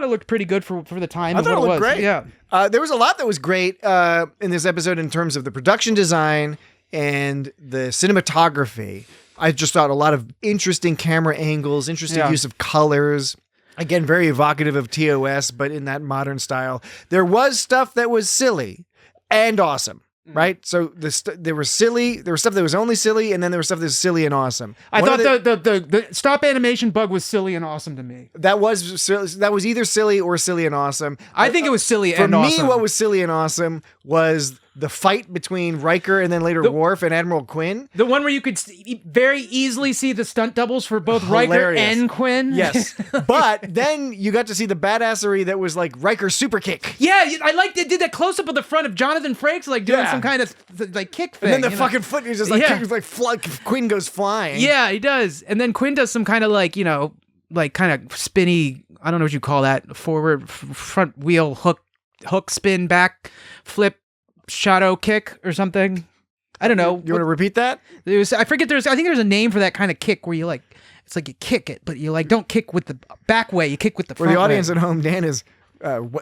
it looked pretty good for the time. I thought it looked great. Yeah, there was a lot that was great in this episode in terms of the production design and the cinematography. I just thought a lot of interesting camera angles, interesting use of colors. Again, very evocative of TOS, but in that modern style. There was stuff that was silly and awesome. Right, so there was silly. There was stuff that was only silly, and then there was stuff that was silly and awesome. I thought the stop animation bug was silly and awesome to me. That was either silly or silly and awesome. I think it was silly and awesome. For me, what was silly and awesome was the fight between Riker and then later Worf and Admiral Quinn. The one where you could very easily see the stunt doubles for both Riker and Quinn. Yes, but then you got to see the badassery that was like Riker's super kick. Yeah, I liked it. Did that close up of the front of Jonathan Frakes like doing some kind of like kick thing. And then the fucking foot is just like Quinn goes flying. Yeah, he does. And then Quinn does some kind of like, like kind of spinny, I don't know what you call that, forward front wheel hook spin back flip shadow kick or something. I don't know. You want to repeat that? I think there's a name for that kind of kick where you like, it's like you kick it, but you like don't kick with the back way, you kick with the front way. For the audience at home, Dan is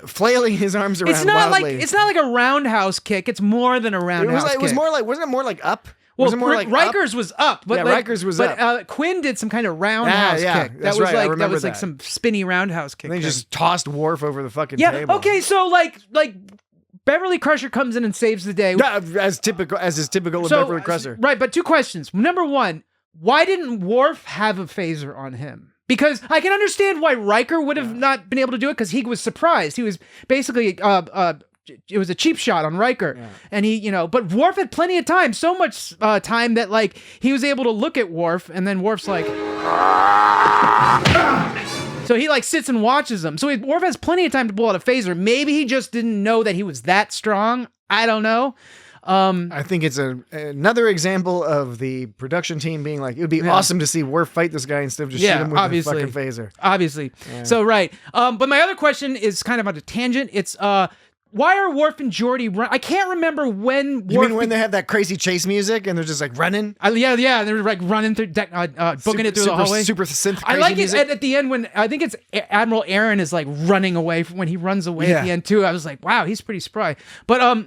flailing his arms around wildly. It's not like a roundhouse kick. It's more than a roundhouse kick. It was more like, wasn't it more like up? Well, Riker's was up, but Riker's was up. But Quinn did some kind of roundhouse kick. That was like some spinny roundhouse kick. And they just tossed Worf over the fucking table. Okay, so like Beverly Crusher comes in and saves the day. As is typical of Beverly Crusher. Right, but two questions. Number one, why didn't Worf have a phaser on him? Because I can understand why Riker would have not been able to do it because he was surprised. He was basically it was a cheap shot on Riker. Yeah. And he, but Worf had plenty of time, so much time that like he was able to look at Worf and then Worf's like so he like sits and watches him. So Worf has plenty of time to pull out a phaser. Maybe he just didn't know that he was that strong. I don't know. I think it's another example of the production team being like, it would be awesome to see Worf fight this guy instead of just shoot him with a fucking phaser. Obviously. Yeah. So, right. But my other question is kind of on a tangent. It's, why are Worf and Geordi I can't remember when You mean when they have that crazy chase music and they're just like running? Yeah. They're like running through, booking it through the hallway. Super synth crazy I like music. it at the end when, I think it's Admiral Aaron is like running away when he runs away at the end too. I was like, wow, he's pretty spry. But,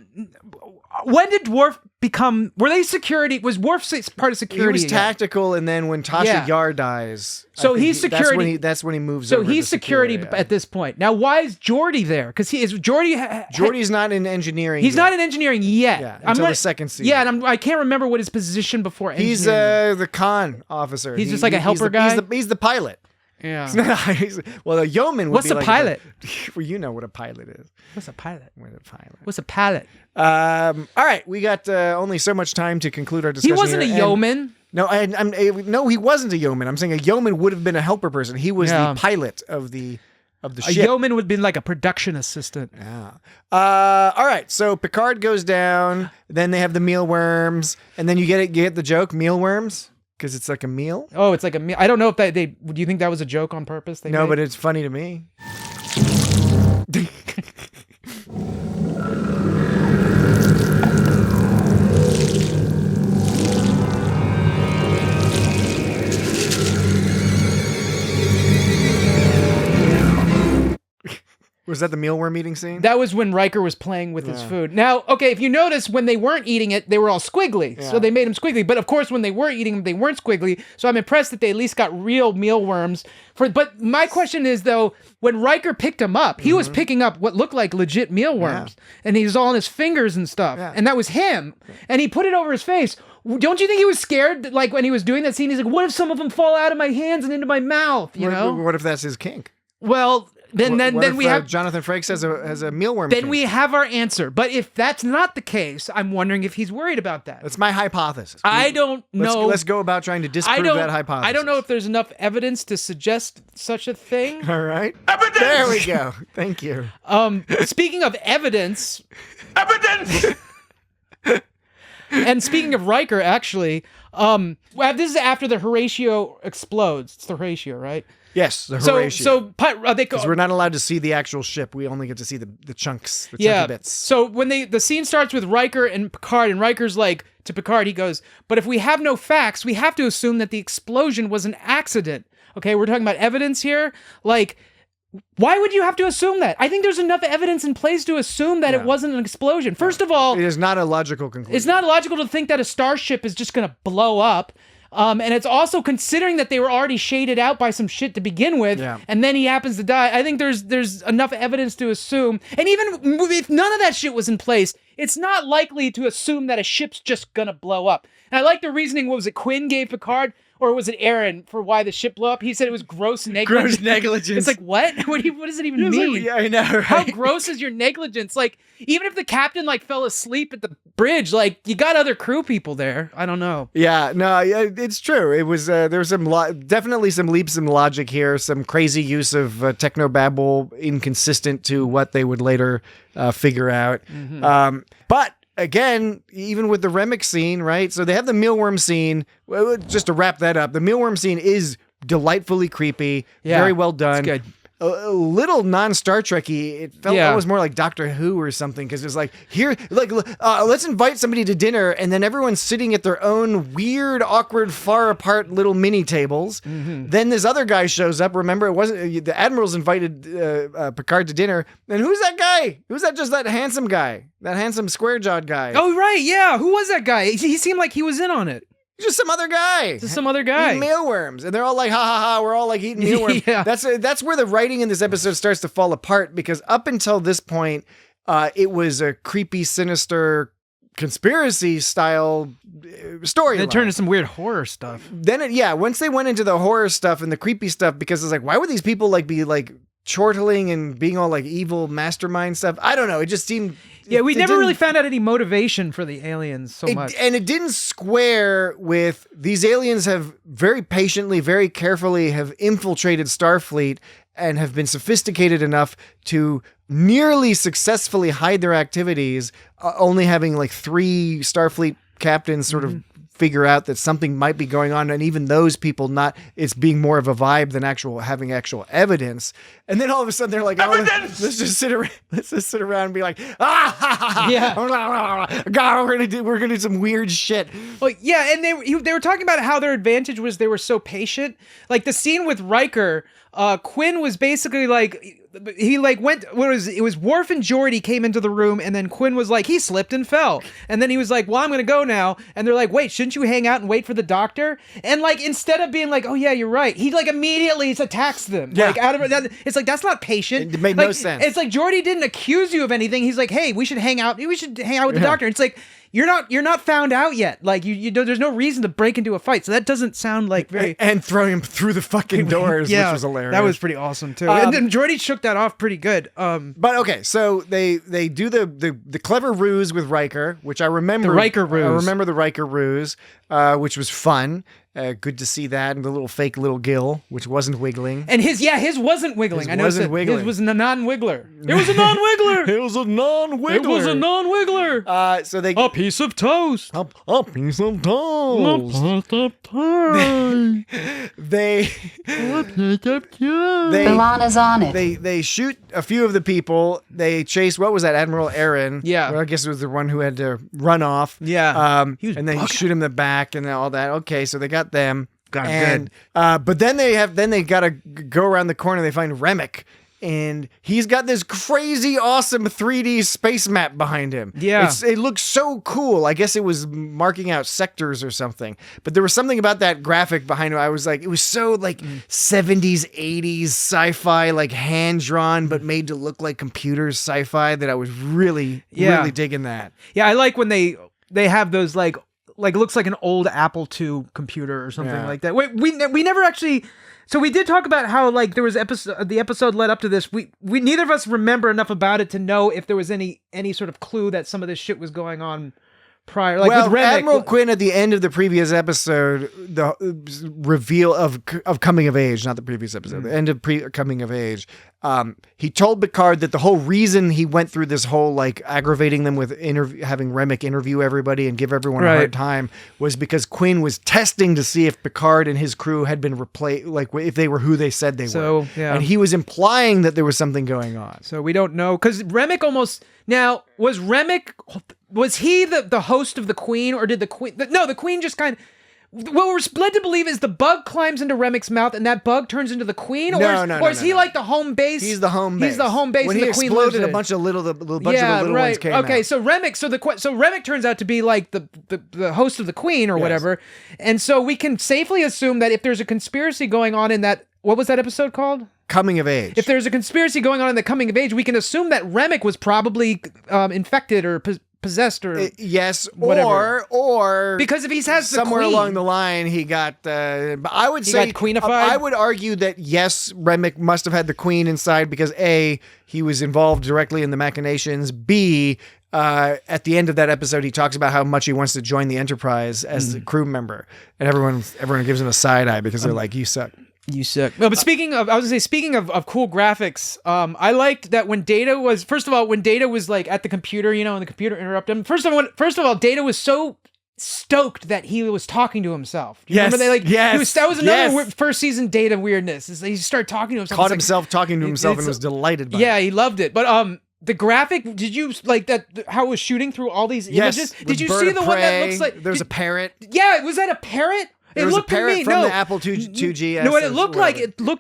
when did Worf become? Were they security? Was Worf part of security? He was tactical, and then when Tasha Yar dies, so he's security. That's when he moves. So over he's to security at this point. Now, why is Geordi there? Because Geordi's not in engineering. He's not in engineering yet. Yeah, until the second season. Yeah, and I can't remember what his position before. He's the con officer. He's just like a helper guy. He's the pilot. Yeah. Well, a yeoman would What's be a pilot? Well, you know what a pilot is. What's a pilot? What's a pilot? All right, we got only so much time to conclude our discussion. He wasn't a yeoman. No, no, he wasn't a yeoman. I'm saying a yeoman would have been a helper person. He was the pilot of the ship. A yeoman would have been like a production assistant. Yeah. All right, so Picard goes down. Then they have the mealworms, and then you get the joke, mealworms. Because it's like a meal? Oh, it's like a meal. I don't know if do you think that was a joke on purpose? No, but it's funny to me. Was that the mealworm eating scene? That was when Riker was playing with his food. Now, okay, if you notice, when they weren't eating it, they were all squiggly. Yeah. So they made them squiggly. But of course, when they were eating them, they weren't squiggly. So I'm impressed that they at least got real mealworms. But my question is, though, when Riker picked him up, he was picking up what looked like legit mealworms. Yeah. And he was all on his fingers and stuff. Yeah. And that was him. And he put it over his face. Don't you think he was scared? Like when he was doing that scene, he's like, what if some of them fall out of my hands and into my mouth? You know? What if that's his kink? Well... Then we have Jonathan Frakes has a mealworm. Then king? we have our answer. But if that's not the case, I'm wondering if he's worried about that. That's my hypothesis. I don't know. Let's go about trying to disprove that hypothesis. I don't know if there's enough evidence to suggest such a thing. All right. Evidence! There we go. Thank you. Speaking of evidence. Evidence! And speaking of Riker, actually, this is after the Horatio explodes. It's the Horatio, right? Yes, the Horatio. Because we're not allowed to see the actual ship. We only get to see the chunks, the chunky bits. So when the scene starts with Riker and Picard, and Riker's like, to Picard, he goes, but if we have no facts, we have to assume that the explosion was an accident. Okay, we're talking about evidence here. Like, why would you have to assume that? I think there's enough evidence in place to assume that it wasn't an explosion. First of all, it is not a logical conclusion. It's not logical to think that a starship is just going to blow up. And it's also considering that they were already shaded out by some shit to begin with, and then he happens to die. I think there's enough evidence to assume, and even if none of that shit was in place, it's not likely to assume that a ship's just gonna blow up. And I like the reasoning. What was it, Quinn gave Picard? Or was it Aaron for why the ship blew up? He said it was gross negligence. Gross negligence. It's like, what? What does it even mean? Like, yeah, I know, right? How gross is your negligence? Like, even if the captain fell asleep at the bridge, you got other crew people there. I don't know. Yeah, no, it's true. It was there was definitely some leaps in logic here, some crazy use of technobabble inconsistent to what they would later figure out. Mm-hmm. But again, even with the Remick scene, right? So they have the mealworm scene. Just to wrap that up, the mealworm scene is delightfully creepy, very well done. It's good. A little non-Star Trek-y. It felt almost more like Doctor Who or something, because it's like, let's invite somebody to dinner, and then everyone's sitting at their own weird, awkward, far apart little mini tables. Mm-hmm. Then this other guy shows up. Remember, it wasn't the Admiral's invited Picard to dinner, and who's that guy? Who's that? Just that handsome guy, that handsome square-jawed guy. Oh right, yeah. Who was that guy? He seemed like he was in on it. Just some other guy. Eating mealworms. And they're all like, ha ha ha, we're all like eating mealworms. That's where the writing in this episode starts to fall apart, because up until this point, it was a creepy, sinister, conspiracy style story. It turned into some weird horror stuff. Then once they went into the horror stuff and the creepy stuff, because it's like, why would these people be chortling and being all evil mastermind stuff? I don't know. It just seemed... Yeah, we never really found out any motivation for the aliens so much. And it didn't square with these aliens have very patiently, very carefully have infiltrated Starfleet and have been sophisticated enough to nearly successfully hide their activities, only having 3 Starfleet captains sort of figure out that something might be going on, and even those people it's being more of a vibe than having actual evidence. And then all of a sudden they're like, let's just sit around and be like, God, we're gonna do some weird shit. Well, yeah, and they were talking about how their advantage was they were so patient. Like the scene with Riker, Quinn was basically it was Worf and Geordi came into the room, and then Quinn was like, he slipped and fell. And then he was like, well, I'm going to go now. And they're like, wait, shouldn't you hang out and wait for the doctor? And instead of being like, oh yeah, you're right, he immediately attacks them. Yeah. It's like, that's not patient. It made no sense. It's like Geordi didn't accuse you of anything. He's like, hey, we should hang out with the doctor. It's like, you're not found out yet. You there's no reason to break into a fight. So that doesn't sound like very... And throw him through the fucking doors, which was hilarious. That was pretty awesome too. And then Geordi shook that off pretty good. But okay, so they do the clever ruse with Riker, which I remember. The Riker ruse. I remember the Riker ruse, which was fun. Good to see that, and the little fake little gill, which wasn't wiggling. And his wasn't wiggling. I noticed wiggling. His was a non-wiggler. It was a non-wiggler. It was a non-wiggler. It was a non-wiggler. So they a piece of toast. A piece of toast. They Milana's on it. They shoot a few of the people. They chase, what was that, Admiral Aaron? Yeah. Well, I guess it was the one who had to run off. Yeah. And then shoot him in the back and all that. Okay, so they got them. Good. But then they gotta go around the corner. They find Remick, and he's got this crazy awesome 3D space map behind him. Yeah, it looks so cool. I guess it was marking out sectors or something. But there was something about that graphic behind him. I was like, it was so 70s, 80s sci-fi, hand drawn but made to look like computers sci-fi, that I was really digging that. Yeah, I like when they have those it looks like an old Apple II computer or something like that. We never actually So we did talk about how like there was the episode led up to this. We neither of us remember enough about it to know if there was any sort of clue that some of this shit was going on prior. Like well, with Remick, Admiral Quinn at the end of the previous episode, the reveal of coming of age, not the previous episode, the end of coming of age. He told Picard that the whole reason he went through this whole like aggravating them with having Remick interview everybody and give everyone a hard time was because Quinn was testing to see if Picard and his crew had been replaced, like if they were who they said they were. Yeah. And he was implying that there was something going on. So we don't know because Remick almost now was he the host of the Queen or did the Queen? The Queen just kind of. What we're led to believe is the bug climbs into Remick's mouth and that bug turns into the Queen? Or is he like the home base? He's the home base. He's the home base when and he the Queen exploded, lives a in. bunch of the little ones came out. Okay, so Remick, so Remick turns out to be like the host of the Queen or whatever. And so we can safely assume that if there's a conspiracy going on in that, what was that episode called? Coming of Age. If there's a conspiracy going on in the Coming of Age, we can assume that Remick was probably infected or possessed or yes, whatever. or because if he has the somewhere Queen, along the line he got. I would say got queenified? I would argue that yes, Remick must have had the Queen inside because A, he was involved directly in the machinations. B, at the end of that episode, he talks about how much he wants to join the Enterprise as a crew member, and everyone gives him a side eye because they're like, "You suck." You suck. No, but speaking of cool graphics, I liked that when Data was like at the computer, and the computer interrupted him. First of all, Data was so stoked that he was talking to himself. Do you remember that? That was another first season Data weirdness. Is he started talking to himself. Caught himself talking to himself and was delighted by it. Yeah, he loved it. But the graphic, did you like that? How it was shooting through all these images? Did you see the one that looks like there's a parrot? Yeah, was that a parrot? It looked a parrot from the Apple 2GS. No, what it looked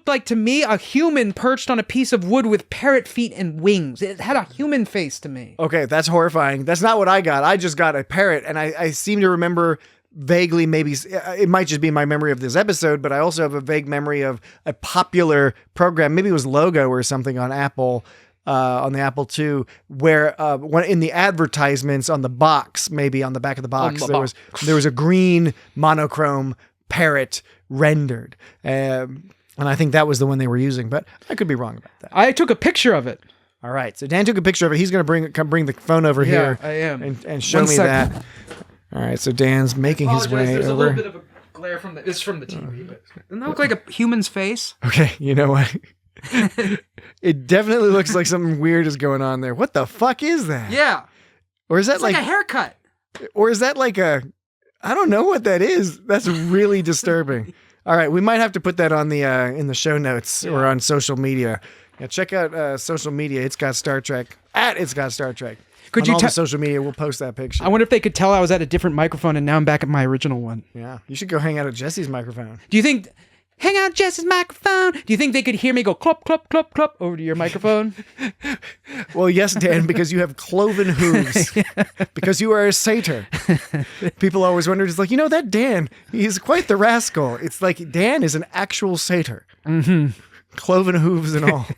like to me a human perched on a piece of wood with parrot feet and wings. It had a human face to me. Okay, that's horrifying. That's not what I got. I just got a parrot, and I seem to remember vaguely, maybe it might just be my memory of this episode, but I also have a vague memory of a popular program. Maybe it was Logo or something on Apple. On the Apple II, where in the advertisements on the box, maybe on the back of the box, there was a green monochrome parrot rendered, and I think that was the one they were using, but I could be wrong about that. I took a picture of it. All right, so Dan took a picture of it. He's going to come bring the phone over here. I am, and show me that. All right, so Dan's making his way There's over. a little bit of a glare from it's from the TV, but doesn't that look like a human's face? Okay, you know what? It definitely looks like something weird is going on there. What the fuck is that? Yeah. Or is that it's like a haircut? Or is that like I don't know what that is. That's really disturbing. All right, we might have to put that on the in the show notes or on social media. Yeah, check out social media. It's got Star Trek at It's Got Star Trek. Could on you all the social media? We'll post that picture. I wonder if they could tell I was at a different microphone and now I'm back at my original one. Yeah, you should go hang out at Jesse's microphone. Do you think? Hang out Jess's microphone. Do you think they could hear me go clop, clop, clop, clop over to your microphone? Well, yes, Dan, because you have cloven hooves. Because you are a satyr. People always wondered, it's like, that Dan, he's quite the rascal. It's like Dan is an actual satyr. Mm-hmm. Cloven hooves and all.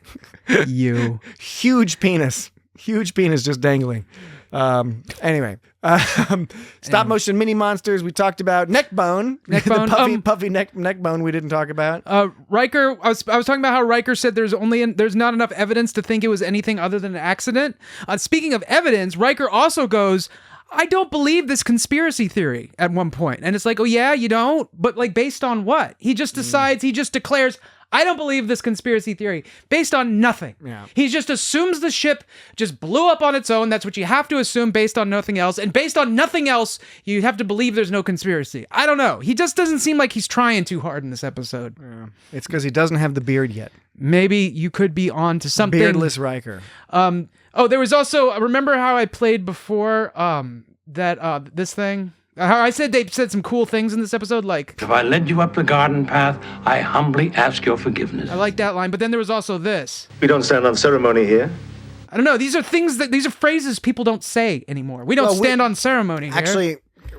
You. Huge penis just dangling. Anyway, stop motion mini monsters. We talked about neckbone. The puffy neck bone. We didn't talk about. Riker. I was talking about how Riker said there's not enough evidence to think it was anything other than an accident. Speaking of evidence, Riker also goes, I don't believe this conspiracy theory at one point, and it's like, oh yeah, you don't, but like based on what? He just decides. He just declares, I don't believe this conspiracy theory based on nothing. Yeah. He just assumes the ship just blew up on its own. That's what you have to assume based on nothing else. And based on nothing else, you have to believe there's no conspiracy. I don't know. He just doesn't seem like he's trying too hard in this episode. Yeah. It's because he doesn't have the beard yet. Maybe you could be on to something. Beardless Riker. There was also, remember how I played before this thing? How I said they said some cool things in this episode, like, if I led you up the garden path, I humbly ask your forgiveness. I like that line, but then there was also this. We don't stand on ceremony here. I don't know. These are phrases people don't say anymore. We don't stand on ceremony here. Actually,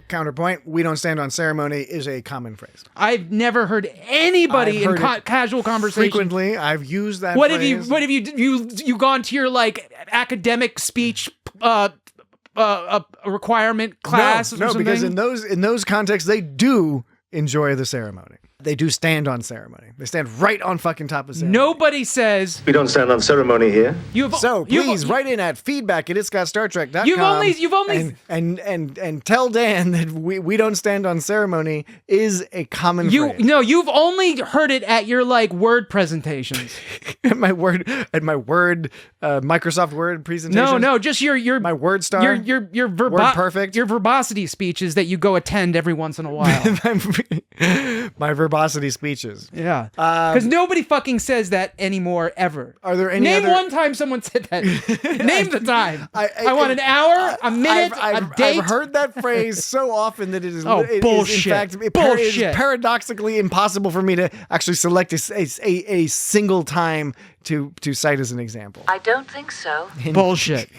counterpoint, we don't stand on ceremony is a common phrase. I've never heard anybody in casual conversation. Frequently, I've used that what phrase. What have you gone to your like academic speech a requirement class or something? Because in those contexts they do enjoy the ceremony. They do stand on ceremony. They stand right on fucking top of ceremony. Nobody says We don't stand on ceremony here. So please write in at feedback@itsgotstartrek.com. You've only and tell Dan that we don't stand on ceremony is a common phrase. No, you've only heard it at your like word presentations. at my word Microsoft Word presentation. No, just your my word star. Your Word perfect. Your verbosity speeches that you go attend every once in a while. My verbosity speeches. Yeah. Because nobody fucking says that anymore, ever. Are there any Name other... one time someone said that. Name the time. I want an hour, a minute, a date. I've heard that phrase so often that it is, bullshit. It is in fact, Bullshit. it is paradoxically impossible for me to actually select a single time to cite as an example. I don't think so. Bullshit.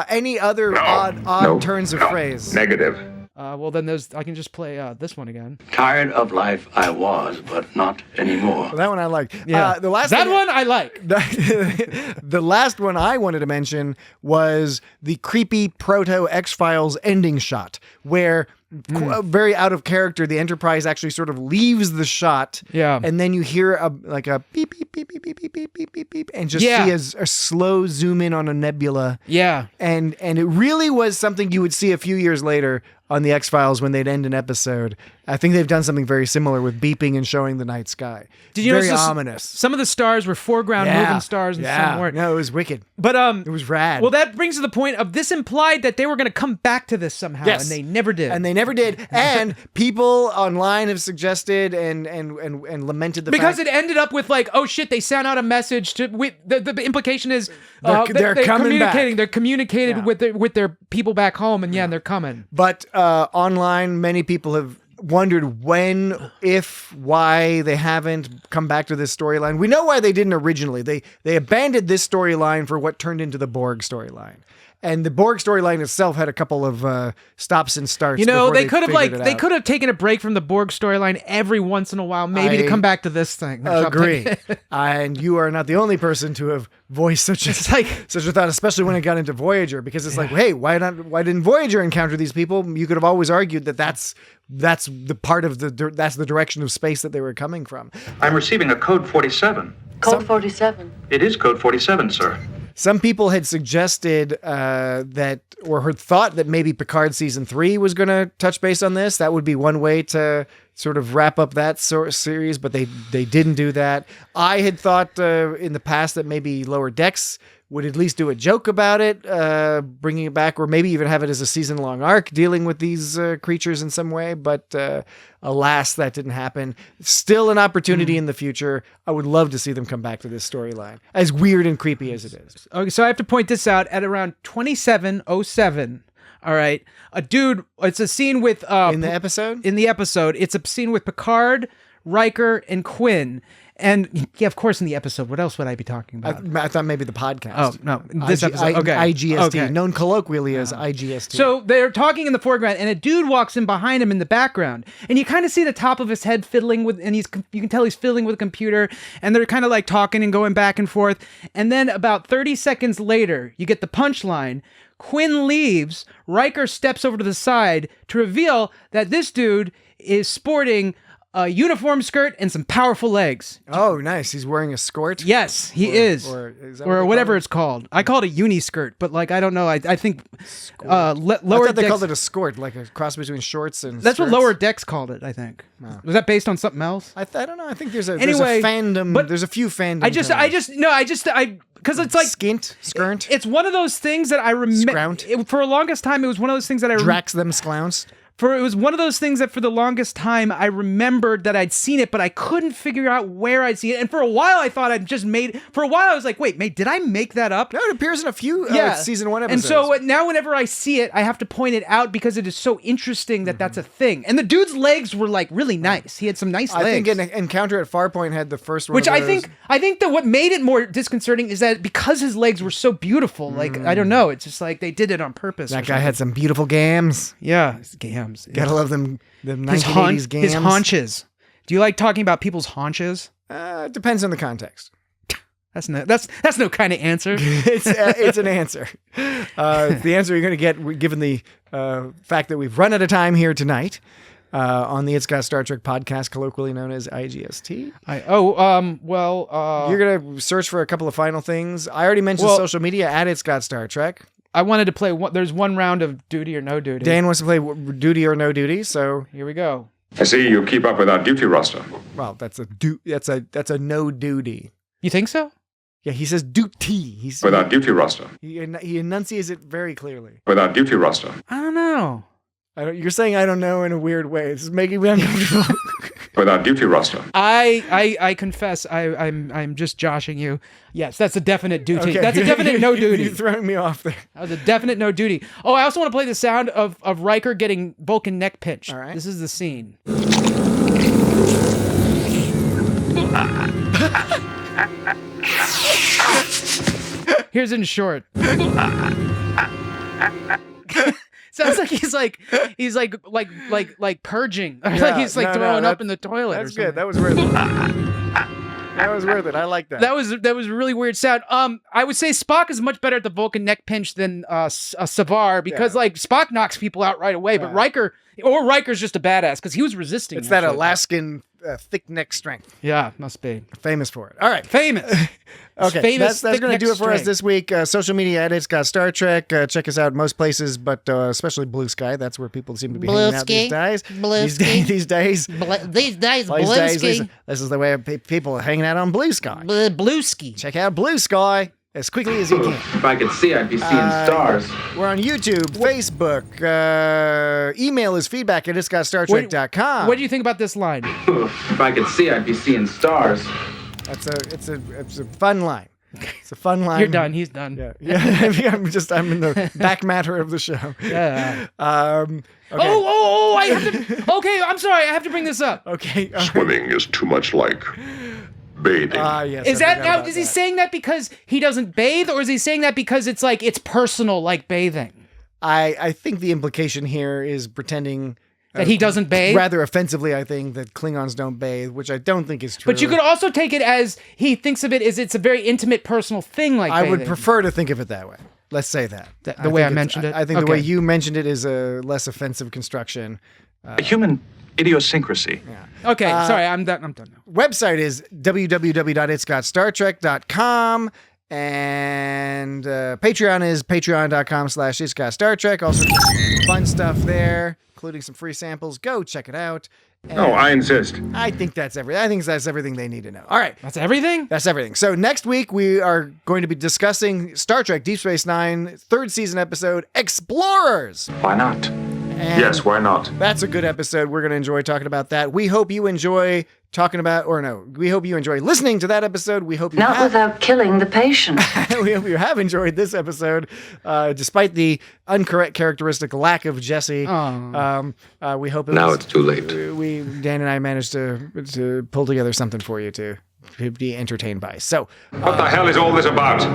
Any other odd turns of phrase? Negative. Well, then I can just play this one again. Tired of life I was, but not anymore. Well, that one I like. Yeah. The last one I like. The last one I wanted to mention was the creepy proto X-Files ending shot, where very out of character, the Enterprise actually sort of leaves the shot. Yeah. And then you hear a beep, beep, beep, beep, beep, beep, beep, beep, beep, beep, and just see a slow zoom in on a nebula. Yeah. And it really was something you would see a few years later on the X-Files when they'd end an episode. I think they've done something very similar with beeping and showing the night sky. Did you very notice ominous. Some of the stars were foreground moving stars and some weren't. No, it was wicked. But it was rad. Well, that brings to the point of this implied that they were going to come back to this somehow, Yes. and they never did. And people online have suggested and lamented the because fact it ended up with like, oh shit, they sent out a message to. The implication is they're coming back. They're communicated with their people back home, and they're coming. But online, many people have wondered when, if, why they haven't come back to this storyline. We know why they didn't originally. They abandoned this storyline for what turned into the Borg storyline. And the Borg storyline itself had a couple of stops and starts. They could have taken a break from the Borg storyline every once in a while, maybe to come back to this thing. Agree. And you are not the only person to have voiced such a thought, especially when it got into Voyager, because it's like, hey, why didn't Voyager encounter these people? You could have always argued that that's the part of that's the direction of space that they were coming from. I'm receiving a code 47. Code 47. It is code 47, sir. Some people had suggested that, or had thought that maybe Picard season 3 was going to touch base on this. That would be one way to sort of wrap up that series, but they didn't do that. I had thought in the past that maybe Lower Decks would at least do a joke about it, bringing it back, or maybe even have it as a season-long arc dealing with these creatures in some way. But alas, that didn't happen. Still an opportunity in the future. I would love to see them come back to this storyline, as weird and creepy as it is. Okay, so I have to point this out at around 27:07. All right, it's a scene with in the episode. It's a scene with Picard, Riker, and Quinn. And yeah, of course, in the episode. What else would I be talking about? I thought maybe the podcast. Oh, no. This episode. Okay. IGST, okay. known colloquially as IGST. So they're talking in the foreground, and a dude walks in behind him in the background. And you kind of see the top of his head fiddling with, and you can tell he's fiddling with a computer. And they're kind of like talking and going back and forth. And then about 30 seconds later, you get the punchline. Quinn leaves. Riker steps over to the side to reveal that this dude is sporting a uniform skirt and some powerful legs. Oh, nice. He's wearing a skirt? Yes, he is. Or whatever it's called. I call it a uni skirt, but like, I don't know. I think Lower Lower they Decks called it a skirt, like a cross between shorts and That's skirts. what Lower Decks called it, I think. Oh. Was that based on something else? I don't know. I think there's a fandom. But there's a few fandoms. Because it's like skirnt. It's one of those things that I remember. For the longest time, it was one of those things that I Drax them sclounced. It was one of those things that for the longest time I remembered that I'd seen it, but I couldn't figure out where I'd seen it. And for a while I thought I'd just made. For a while I was like, wait, did I make that up? No, it appears in a few season 1 episodes. And so now whenever I see it, I have to point it out because it is so interesting that that's a thing. And the dude's legs were like really nice. He had some nice legs. I think an Encounter at Farpoint had the first one. Which I think that what made it more disconcerting is that because his legs were so beautiful, like I don't know, it's just like they did it on purpose. That guy had some beautiful gams. Yeah, gams. Gotta love them. The 1980s gams. His haunches. Do you like talking about people's haunches? It depends on the context. That's no kind of answer. It's an answer. It's the answer you're going to get given the fact that we've run out of time here tonight. on the It's Got Star Trek podcast, colloquially known as IGST. You're going to search for a couple of final things. I already mentioned social media at It's Got Star Trek. I wanted to play there's one round of duty or no duty. Dan wants to play duty or no duty, so here we go. I see you keep up with our duty roster. Well, that's a no duty. You think so? Yeah, he says duty. With our duty roster. He enunciates it very clearly. With our duty roster. I don't know. You're saying I don't know in a weird way. This is making me uncomfortable. With our duty roster. I confess I'm just joshing you. Yes, that's a definite duty. Okay. That's a definite no duty. You're throwing me off there. That was a definite no duty. Oh, I also want to play the sound of Riker getting Vulcan neck pinched. All right. This is the scene. Here's in short. Sounds like he's purging. Yeah, like he's throwing up in the toilet. That's good. That was worth it. That was worth it. I like that. That was a really weird sound. I would say Spock is much better at the Vulcan neck pinch than Savar because Spock knocks people out right away, but Riker's just a badass because he was resisting. It's that Alaskan thick neck strength. Yeah, must be famous for it. All right, famous. Okay, famous. That's going to do it for us this week. Social media at It's Got Star Trek. Check us out most places, but especially Bluesky. That's where people seem to be hanging out these days. These days, Bluesky. This is the way people are hanging out on Bluesky. Bluesky. Check out Bluesky as quickly as you can. If I could see, I'd be seeing stars. We're on YouTube, Facebook. Email is feedback at itsgotstartrek.com. What do you think about this line? If I could see, I'd be seeing stars. It's a fun line. It's a fun line. You're done. He's done. Yeah. I'm in the back matter of the show. Yeah. Okay. I have to. Okay, I'm sorry. I have to bring this up. Okay. Swimming is too much like bathing. Yes. Is that now? Is he saying that because he doesn't bathe, or is he saying that because it's personal, like bathing? I think the implication here is pretending that he doesn't bathe. Rather offensively, I think that Klingons don't bathe, which I don't think is true. But you could also take it as he thinks of it as it's a very intimate, personal thing, like I would bathing. prefer to think of it that way. Let's say that. The way I mentioned it. I think the way you mentioned it is a less offensive construction. A human idiosyncrasy. Yeah. Okay, sorry, I'm done now. Website is www.itsgotstartrek.com. And Patreon is patreon.com/itsgotstartrek. Also fun stuff there, including some free samples. Go check it out. And I insist. I think that's everything. I think that's everything they need to know. All right. That's everything? That's everything. So next week we are going to be discussing Star Trek Deep Space Nine, 3rd season episode, Explorers. Why not? And yes, why not? That's a good episode. We're going to enjoy talking about that. We hope you enjoy we hope you enjoy listening to that episode. We hope you Not without killing the patient. We hope you have enjoyed this episode, despite the uncharacteristic lack of Jesse. We hope now it's too late. Dan and I managed to pull together something for you to be entertained by. So, what the hell is all this about?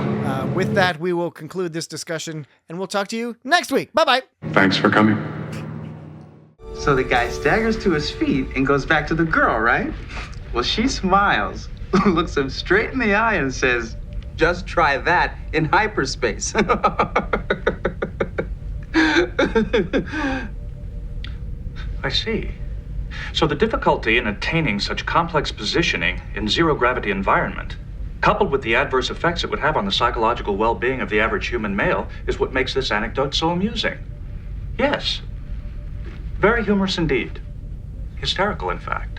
With that, we will conclude this discussion, and we'll talk to you next week. Bye-bye. Thanks for coming. So the guy staggers to his feet and goes back to the girl, right? Well, she smiles, looks him straight in the eye and says, "Just try that in hyperspace." I see. So the difficulty in attaining such complex positioning in zero-gravity environment, coupled with the adverse effects it would have on the psychological well-being of the average human male, is what makes this anecdote so amusing. Yes. Very humorous indeed. Hysterical, in fact.